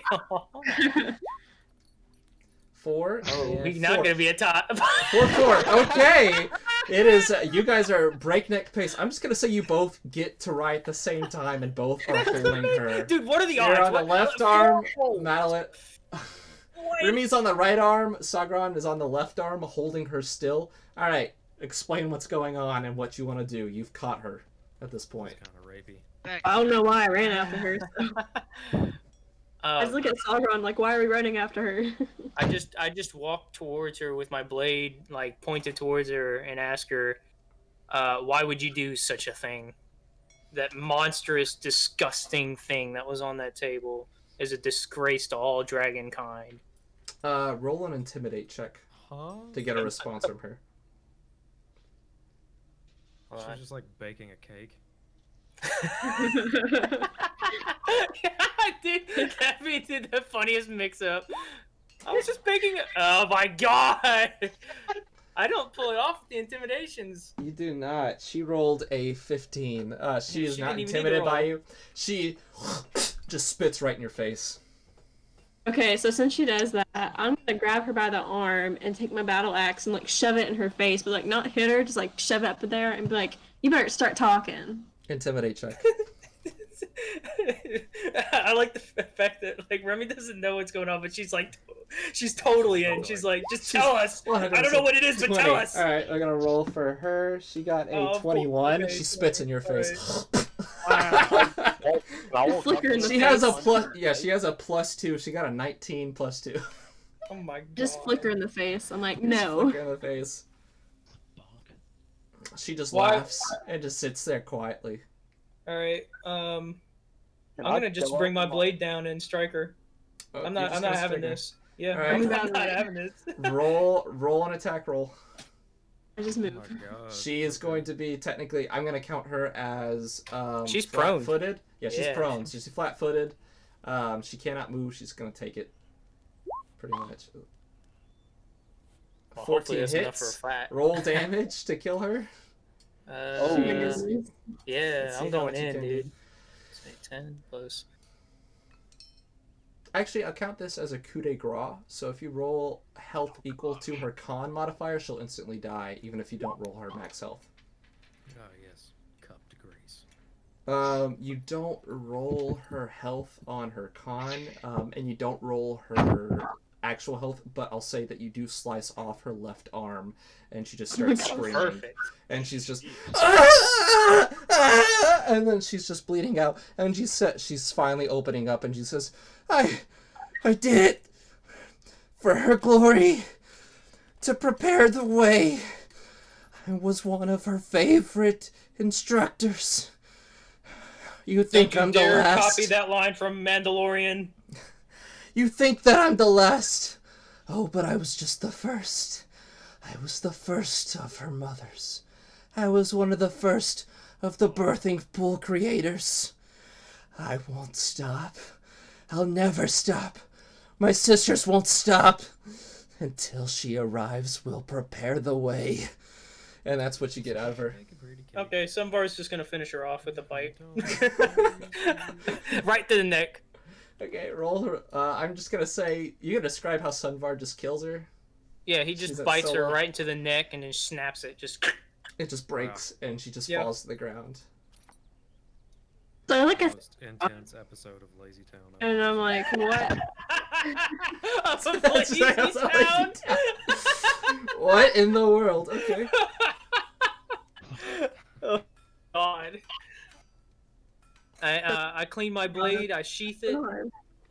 4. Oh, and he's not 4. gonna be a top. 4-4. Okay. It is. You guys are breakneck pace. I'm just gonna say you both get to ride at the same time, and both are holding her. Dude, what are the You're odds? on the What- left four arm, holds. Madeline. What? Rumi's on the right arm. Sagron is on the left arm, holding her still. All right. Explain what's going on and what you want to do. You've caught her at this point. Kind of rapey. I don't know why I ran after her. So. I just look at Sauron like, why are we running after her? I just walk towards her with my blade like pointed towards her and ask her, why would you do such a thing? That monstrous, disgusting thing that was on that table is a disgrace to all dragon kind. Roll an intimidate check Huh? to get a response from her. She was just like baking a cake. Dude, Gabby did the funniest mix-up. I was just making it. Oh my god! I don't pull it off with the intimidations. You do not. She rolled a 15. She is She not didn't even need to intimidated by roll. you. She just spits right in your face. Okay, so since she does that, I'm gonna grab her by the arm and take my battle axe and like shove it in her face, but like not hit her, just like shove it up there and be like, "You better start talking." Intimidate check. I like the fact that like Remy doesn't know what's going on, but she's like, she's totally in. She's like, just tell us. I don't know what it is, but tell us. All right, I'm gonna roll for her. She got a Oh, 21. okay, She spits in your face. Flicker in the She has a face. plus. Yeah, she has a +2. She got a 19 +2. Oh my god. Just flicker in the face. I'm like, Just no. flicker in the face. She just Why- laughs and just sits there quietly. All right. I'm gonna just bring my blade down and strike her. Oh, I'm you're not just having gonna strike her. this. Yeah, All right. I'm not having this. Roll an attack roll. I just Oh move. my god. She is going to be technically. I'm going to count her as She's prone. flat-footed. Yeah, she's Yeah. prone. She's flat-footed. She cannot move. She's going to take it. Pretty much. Well, 14 hopefully that's enough hits. for a flat. Roll damage to kill her. Oh my goodness. Yeah, Let's see I'm how going much you in, can dude. do. Say 10 plus. Actually, I'll count this as a coup de grace. So if you roll health equal to her con modifier, she'll instantly die, even if you don't roll her max health. Oh yes, cup degrees. You don't roll her health on her con, and you don't roll her actual health, but I'll say that you do slice off her left arm, and she just starts screaming. Perfect. And she's just, and then she's just bleeding out, and she's finally opening up, and she says, I did it for her glory, to prepare the way. I was one of her favorite instructors. You think Don't you I'm the dare last? copy that line from Mandalorian. You think that I'm the last? Oh, but I was just the first. I was the first of her mothers. I was one of the first of the birthing pool creators. I won't stop. I'll never stop. My sisters won't stop. Until she arrives, we'll prepare the way. And that's what you get out of her. Okay, Sunvar's just gonna finish her off with a bite. Right to the neck. Okay, roll her. I'm just gonna say, you can describe how Sunvar just kills her. Yeah, he She's just at bites her solo. right into the neck and then snaps it. Just. It just breaks, and she just Yeah. falls to the ground. So I look at Most intense episode of Lazy Town. and I'm like, what? That's Lazy that's a Town. lazy town. What in the world? Okay. Oh God. I clean my blade. I sheath it,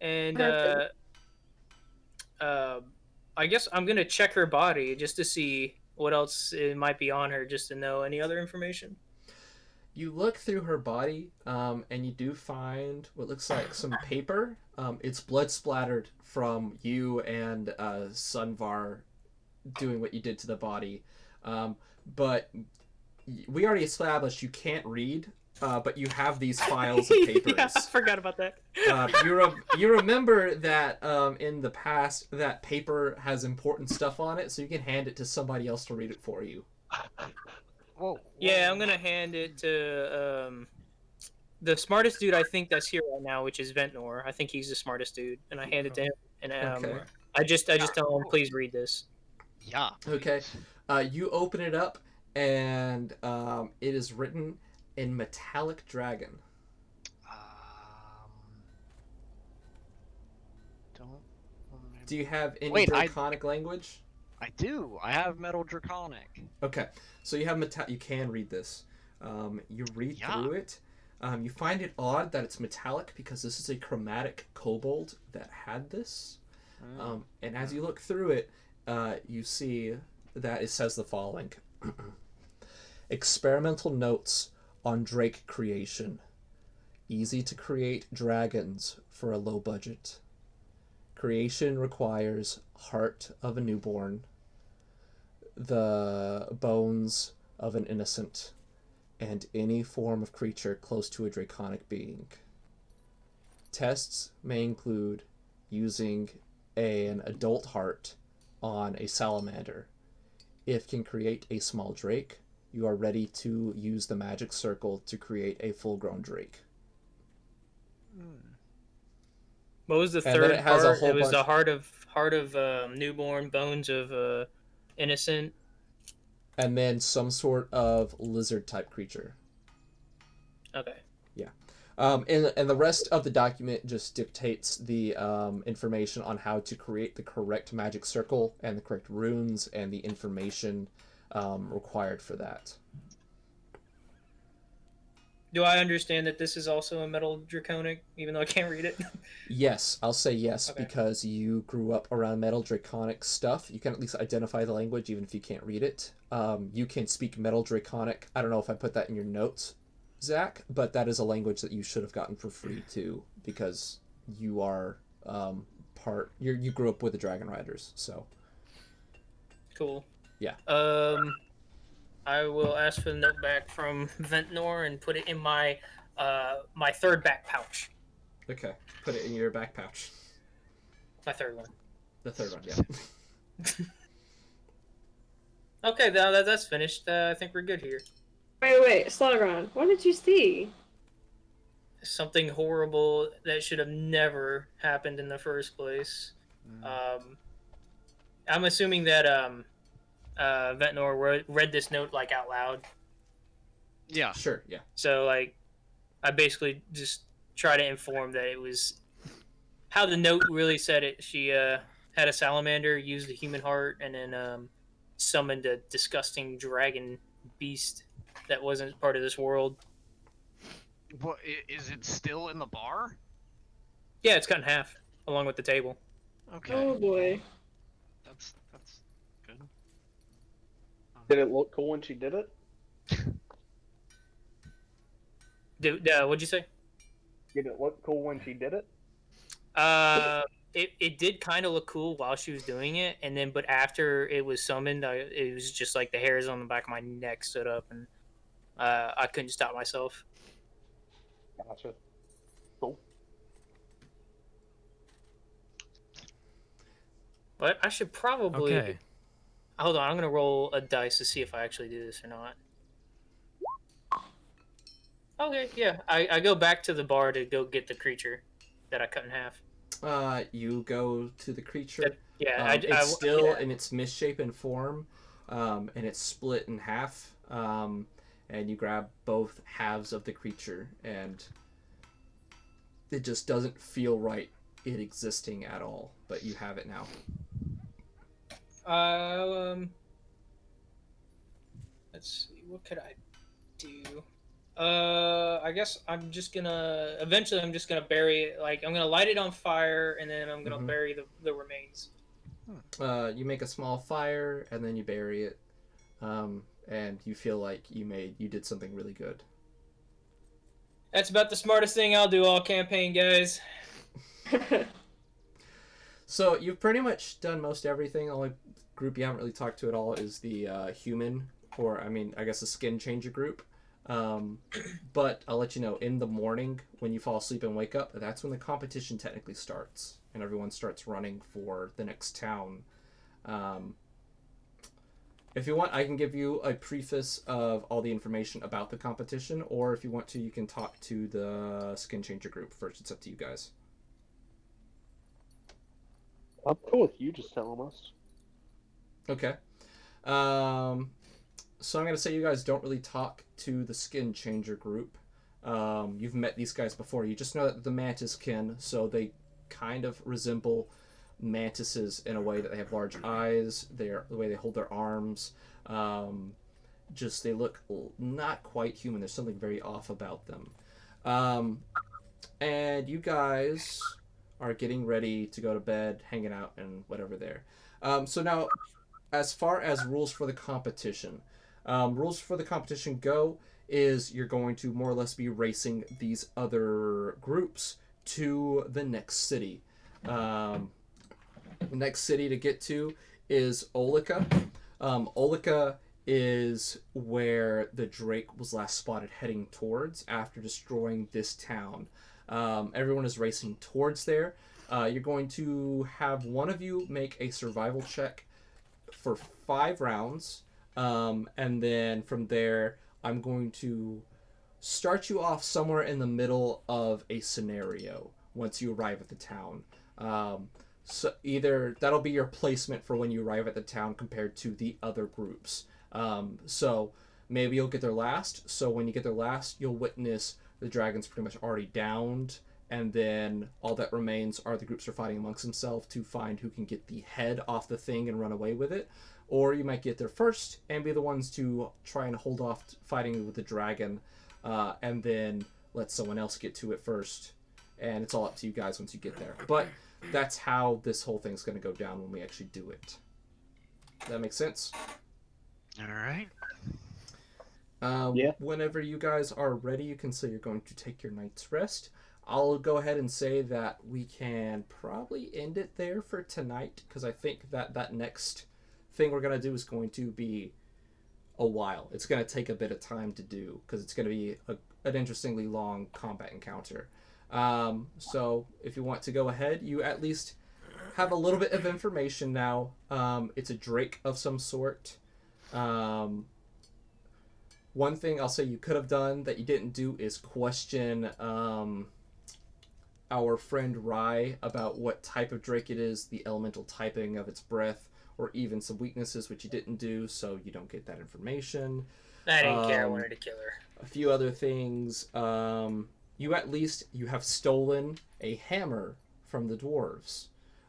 and I guess I'm gonna check her body just to see what else it might be on her, just to know any other information. You look through her body, and you do find what looks like some paper. It's blood splattered from you and Sunvar doing what you did to the body. But we already established you can't read, but you have these files of papers. Yeah, I forgot about that. You remember that in the past that paper has important stuff on it, so you can hand it to somebody else to read it for you. Whoa. Yeah, I'm gonna hand it to the smartest dude I think that's here right now, which is Ventnor. I think he's the smartest dude, and I hand it to him. And Okay. I just tell him, please read this. Yeah. Okay. please. You open it up, and it is written in metallic dragon. Don't remember. Do you have any Wait, draconic language? I do. I have Metal Draconic. Okay, so you have you can read this. You read Yeah. through it. You find it odd that it's metallic because this is a chromatic kobold that had this. And as you look through it, you see that it says the following: experimental notes on drake creation. Easy to create dragons for a low budget. Creation requires heart of a newborn, the bones of an innocent, and any form of creature close to a draconic being. Tests may include using an adult heart on a salamander. If can create a small drake, you are ready to use the magic circle to create a full-grown drake. What was the And then third it has a part? whole It was the bunch- heart of newborn, bones of innocent. And then some sort of lizard-type creature. Okay. And the rest of the document just dictates the information on how to create the correct magic circle and the correct runes and the information required for that. Do I understand that this is also a metal draconic, even though I can't read it? Yes, I'll say yes, Okay. because you grew up around metal draconic stuff. You can at least identify the language even if you can't read it. You can speak metal draconic. I don't know if I put that in your notes, Zach, but that is a language that you should have gotten for free too, because you are you grew up with the Dragon Riders, so Cool. Yeah. I will ask for the note back from Ventnor and put it in my my third back pouch. okay. Put it in your back pouch. My third one. The third one, yeah. Okay, now that's finished. I think we're good here. Wait, Slaughterground. What did you see? Something horrible that should have never happened in the first place. I'm assuming that Ventnor read this note like out loud. Yeah. Sure, yeah. So like, I basically just try to inform that it was how the note really said it. She had a salamander, used a human heart, and then summoned a disgusting dragon beast that wasn't part of this world. What is it still in the bar? Yeah, it's cut in half along with the table. Okay. Oh boy. That's good. Did it look cool when she did it? What'd you say? Did it look cool when she did it? It did kind of look cool while she was doing it, and then but after it was summoned, it was just like the hairs on the back of my neck stood up, and I couldn't stop myself. Gotcha. Cool. But I should probably Okay. hold on. I'm gonna roll a dice to see if I actually do this or not. Okay, yeah. I go back to the bar to go get the creature that I cut in half. You go to the creature. Yeah, It's still yeah. in its misshapen form, and it's split in half. And you grab both halves of the creature, and it just doesn't feel right it existing at all. But you have it now. Let's see. What could I do? I guess I'm just gonna eventually. I'm just gonna bury it. Like I'm gonna light it on fire, and then I'm gonna Mhm. bury the remains. You make a small fire, and then you bury it. And you feel like you did something really good. That's about the smartest thing I'll do all campaign, guys. So you've pretty much done most everything. The only group you haven't really talked to at all is the human, or I mean, I guess the skin changer group. But I'll let you know, in the morning when you fall asleep and wake up, that's when the competition technically starts, and everyone starts running for the next town. If you want, I can give you a preface of all the information about the competition, or if you want to, you can talk to the skin changer group first. It's up to you guys. I'm cool with you just telling us. Okay. So I'm gonna say you guys don't really talk to the Skin Changer group. You've met these guys before. You just know that the mantis kin, so they kind of resemble mantises in a way that they have large eyes. The way they hold their arms. Just they look not quite human. There's something very off about them. And you guys are getting ready to go to bed, hanging out, and whatever there. So now, as far as rules for the competition, go is you're going to more or less be racing these other groups to the next city. The next city to get to is Olika. Olika is where the Drake was last spotted heading towards after destroying this town. Everyone is racing towards there. You're going to have one of you make a survival check for 5 rounds. And then from there, I'm going to start you off somewhere in the middle of a scenario once you arrive at the town. So either that'll be your placement for when you arrive at the town compared to the other groups. So maybe you'll get there last. So when you get there last, you'll witness the dragons pretty much already downed. And then all that remains are the groups are fighting amongst themselves to find who can get the head off the thing and run away with it. Or you might get there first and be the ones to try and hold off fighting with the dragon, and then let someone else get to it first. And it's all up to you guys once you get there. But that's how this whole thing's going to go down when we actually do it. Does that make sense? Alright. Yeah. Whenever you guys are ready, you can say you're going to take your night's rest. I'll go ahead and say that we can probably end it there for tonight, because I think that next thing we're going to do is going to be a while. It's going to take a bit of time to do, because it's going to be an interestingly long combat encounter. So if you want to go ahead, you at least have a little bit of information now. It's a Drake of some sort. One thing I'll say you could have done that you didn't do is question our friend Rai about what type of Drake it is, the elemental typing of its breath, or even some weaknesses, which you didn't do, so you don't get that information. I didn't care. I wanted to kill her. A few other things. You have stolen a hammer from the dwarves.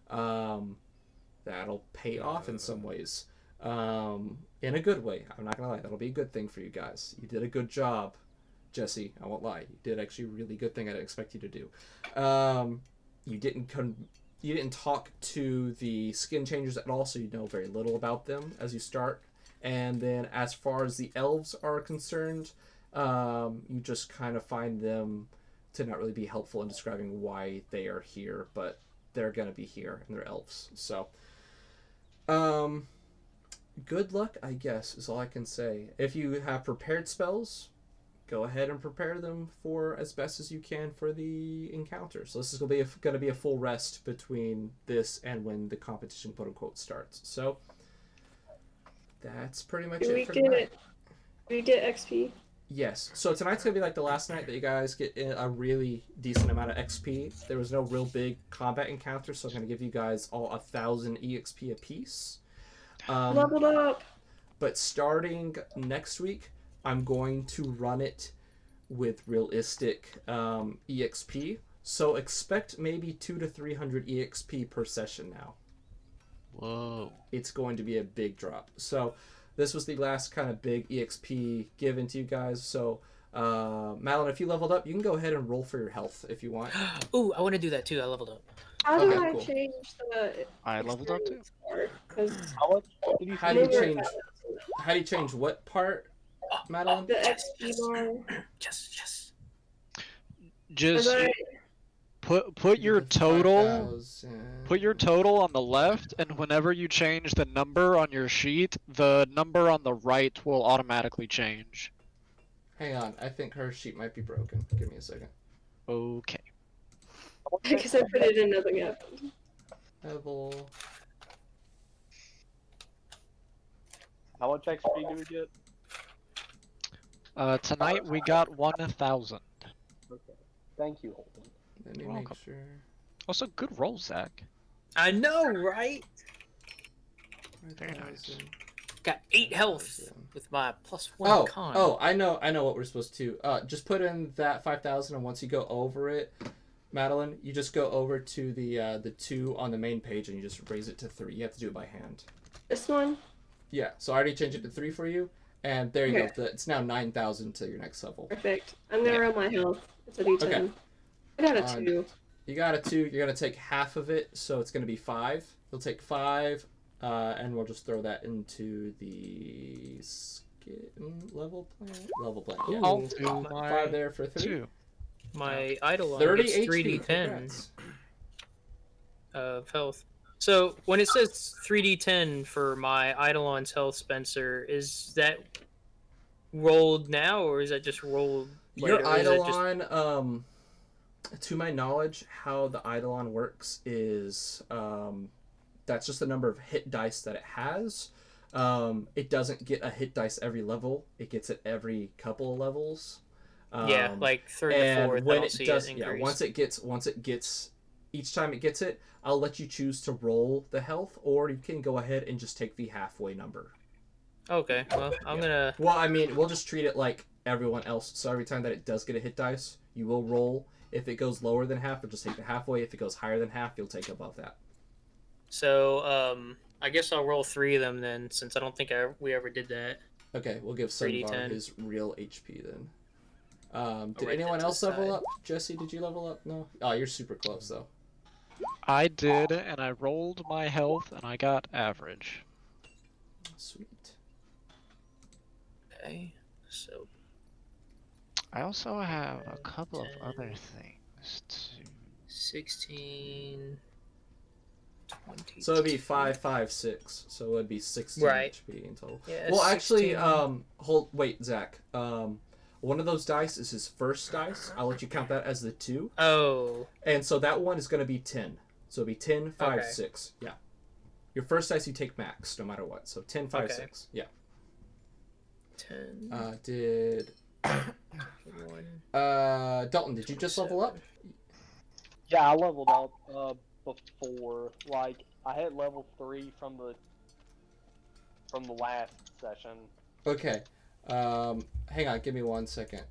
That'll pay off in some ways. In a good way. I'm not gonna lie. That'll be a good thing for you guys. You did a good job, Jesse. I won't lie. You did actually a really good thing I didn't expect you to do. You didn't talk to the Skin Changers at all, so you know very little about them as you start. And then as far as the elves are concerned, you just kind of find them to not really be helpful in describing why they are here, but they're going to be here, and they're elves. So, good luck, I guess, is all I can say. If you have prepared spells, go ahead and prepare them for as best as you can for the encounter. So this is going to be a full rest between this and when the competition, quote unquote, starts. So that's pretty much it for tonight. Do we get XP? Yes. So tonight's going to be like the last night that you guys get a really decent amount of XP. There was no real big combat encounter, so I'm going to give you guys all 1,000 EXP apiece. Leveled up! But starting next week, I'm going to run it with realistic EXP. So expect maybe 200 to 300 EXP per session now. Whoa. It's going to be a big drop. So this was the last kind of big EXP given to you guys. So Madeline, if you leveled up, you can go ahead and roll for your health if you want. Ooh, I want to do that too. I leveled up. How do I cool. change the... I leveled up too. How do you change what part, Madeline? The XP bar. Yes. Just put your total on the left, and whenever you change the number on your sheet, the number on the right will automatically change. Hang on, I think her sheet might be broken. Give me a second. Okay. Because I put it in nothing happened. Level. How much XP do we get? Tonight we got 1,000. Okay. Thank you, Holden. Let me You're make welcome. sure. Also, good roll, Zach. I know, right? Very nice. Got 8 health with my +1 Oh, con. oh, I know what we're supposed to. Just put in that 5,000, and once you go over it, Madeline, you just go over to the 2 on the main page, and you just raise it to 3. You have to do it by hand. This one? Yeah, so I already changed it to 3 for you, and there you Okay. go. It's now 9,000 to your next level. Perfect. I'm gonna roll my health. It's a D10. Okay. I got a 2. You got a 2. You're gonna take half of it, so it's gonna be 5. You'll take 5, and we'll just throw that into the level plan. Yeah. I'll do my 5 there for 3. 2. My Eidolon 30 gets HP. 3d10 Congrats. of health. So when it says 3d10 for my Eidolon's health, Spencer, is that rolled now or is that just rolled later? Your Or is it just- Eidolon, to my knowledge, how the Eidolon works is that's just the number of hit dice that it has. It doesn't get a hit dice every level. It gets it every couple of levels. Yeah, like third to and fourth. when I'll it see does, it yeah, increase. once it gets, each time it gets it, I'll let you choose to roll the health, or you can go ahead and just take the halfway number. Okay, well, I'm gonna. Well, I mean, we'll just treat it like everyone else. So every time that it does get a hit dice, you will roll. If it goes lower than half, you'll just take the halfway. If it goes higher than half, you'll take above that. So, I guess I'll roll 3 of them then, since I don't think we ever did that. Okay, we'll give Sunbar 3d10. his real HP then. Did write anyone that to else the level side. up? Jesse, did you level up? No? Oh, you're super close, though. I did, and I rolled my health, and I got average. Sweet. Okay, so I also have a couple of other things too. 16, 20. So it'd be 5, 5, 6. So it would be 16 Right. HP in total. Yeah, Well, actually, 16. wait, Zach. One of those dice is his first dice. I'll let you count that as the 2. Oh, And so that one is going to be 10. So it'll be 10, 5, Okay. 6. Yeah. Your first dice you take max, no matter what. So 10, 5, Okay. 6. Yeah. 10. Did... 1. Dalton, did you just level up? Yeah, I leveled up before. Like I hit level 3 from the last session. Okay. Hang on, give me 1 second.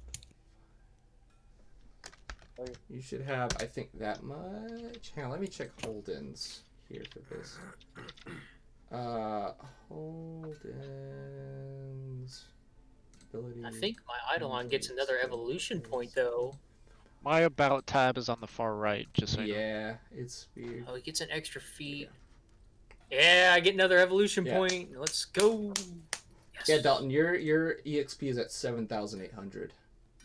Okay. You should have, I think, that much. Hang on, let me check Holden's here for this. Holden's ability. I think my Eidolon gets another evolution point though. My about tab is on the far right, just so you know. Yeah, it's weird. Oh, he gets an extra feat. Yeah, I get another evolution Yeah. point. Let's go. Yes. Yeah, Dalton, your EXP is at 7,800.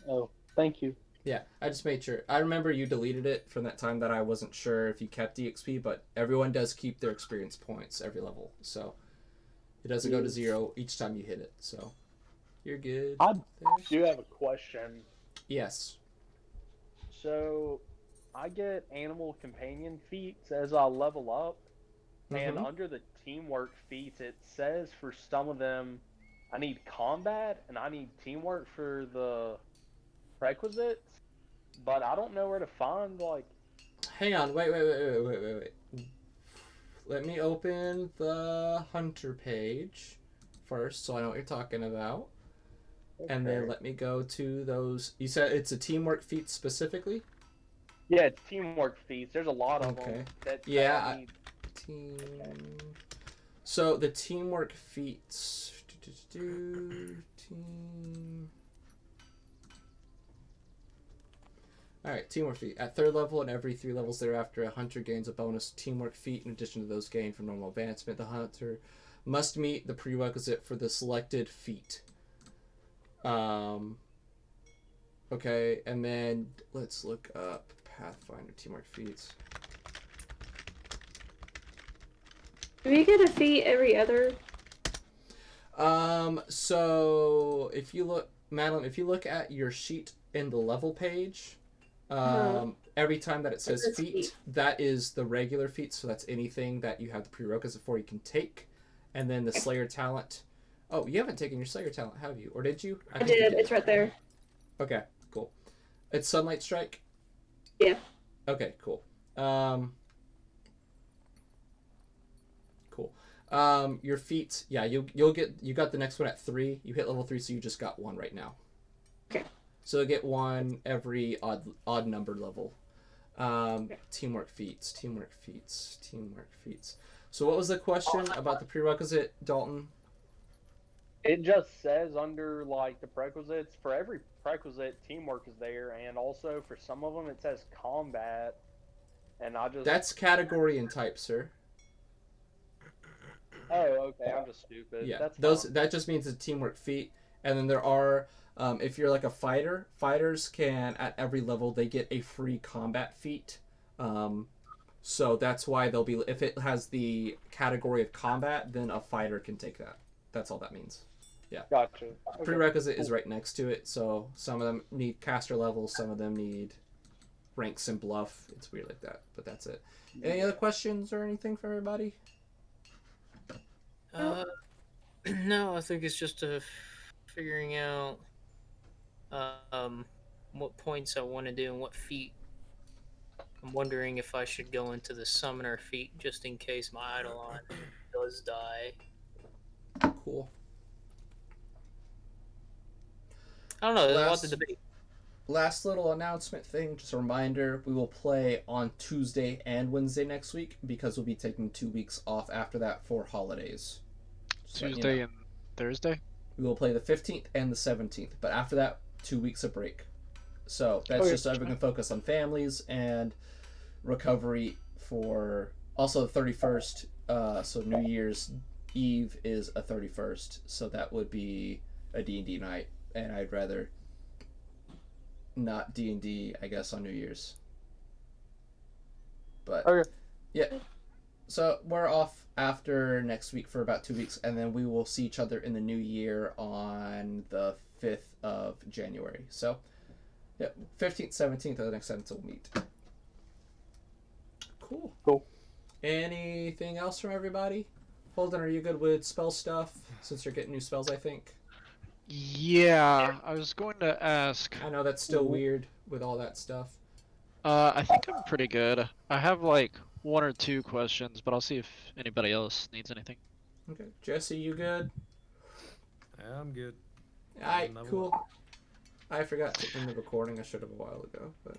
Oh, thank you. Yeah, I just made sure. I remember you deleted it from that time that I wasn't sure if you kept EXP, but everyone does keep their experience points every level, so it doesn't go to 0 each time you hit it. So you're good. I there. do have a question. Yes. So, I get animal companion feats as I level up, and Mhm. under the teamwork feats, it says for some of them, I need combat and I need teamwork for the prerequisites, but I don't know where to find like. Hang on. Wait. Let me open the hunter page first, so I know what you're talking about. And then Okay. let me go to those. You said it's a teamwork feat specifically? Yeah, it's teamwork feats. There's a lot of Okay. them that Yeah, I I- need. Team. So the teamwork feats. Team. Alright, teamwork feat. At 3rd level and every 3 levels thereafter, a hunter gains a bonus teamwork feat in addition to those gained from normal advancement. The hunter must meet the prerequisite for the selected feat. Okay, and then let's look up Pathfinder teamwork feats. Do we get a feat every other? So if you look, Madeline, if you look at your sheet in the level page, every time that it says says feat, feat. that is the regular feat, so that's anything that you have the prerequisite for you can take. And then the Slayer talent. Oh, you haven't taken your Slayer talent, have you? Or did you? I think you did. It's right there. Okay, cool. It's Sunlight Strike? Yeah. Okay, cool. Your feats, yeah, you got the next one at 3. You hit level 3, so you just got 1 right now. Okay. So you get 1 every odd number level. Teamwork feats. So what was the question about the prerequisite, Dalton? It just says under like the prerequisites, for every prerequisite, teamwork is there, and also for some of them it says combat. And I just That's category and type, sir. Oh, okay. I'm just stupid. Yeah, That's fine. that just means a teamwork feat. And then there are, if you're like a fighter, fighters can at every level they get a free combat feat. So that's why they'll be, if it has the category of combat, then a fighter can take that. That's all that means. Yeah. Gotcha. Okay. Prerequisite is right next to it. So some of them need caster levels, some of them need ranks and bluff. It's weird like that, but that's it. Any other questions or anything for everybody? No, I think it's just figuring out what points I want to do and what feat. I'm wondering if I should go into the summoner feat just in case my Eidolon does die. Cool. I don't know. There's a lot to debate. Last little announcement thing, just a reminder, we will play on Tuesday and Wednesday next week because we'll be taking 2 weeks off after that for holidays. Just letting you Tuesday know. and Thursday? We will play the 15th and the 17th, but after that, 2 weeks of break. So that's Okay. just so everyone can focus on families and recovery for also the 31st. So New Year's Eve is a 31st, so that would be a D&D night, and I'd rather not D&D, I guess, on New Year's. But Okay. yeah, so we're off after next week for about 2 weeks, and then we will see each other in the new year on the 5th of January. So yeah, 15th, 17th are the next time we'll meet. Cool. Anything else from everybody? Holden, are you good with spell stuff since you're getting new spells, I think? Yeah, I was going to ask. I know that's still weird with all that stuff. I think I'm pretty good. I have like 1 or 2 questions, but I'll see if anybody else needs anything. Okay. Jesse, you good? Yeah, I'm good. Alright, Number cool. one. I forgot to end the recording. I should have a while ago, but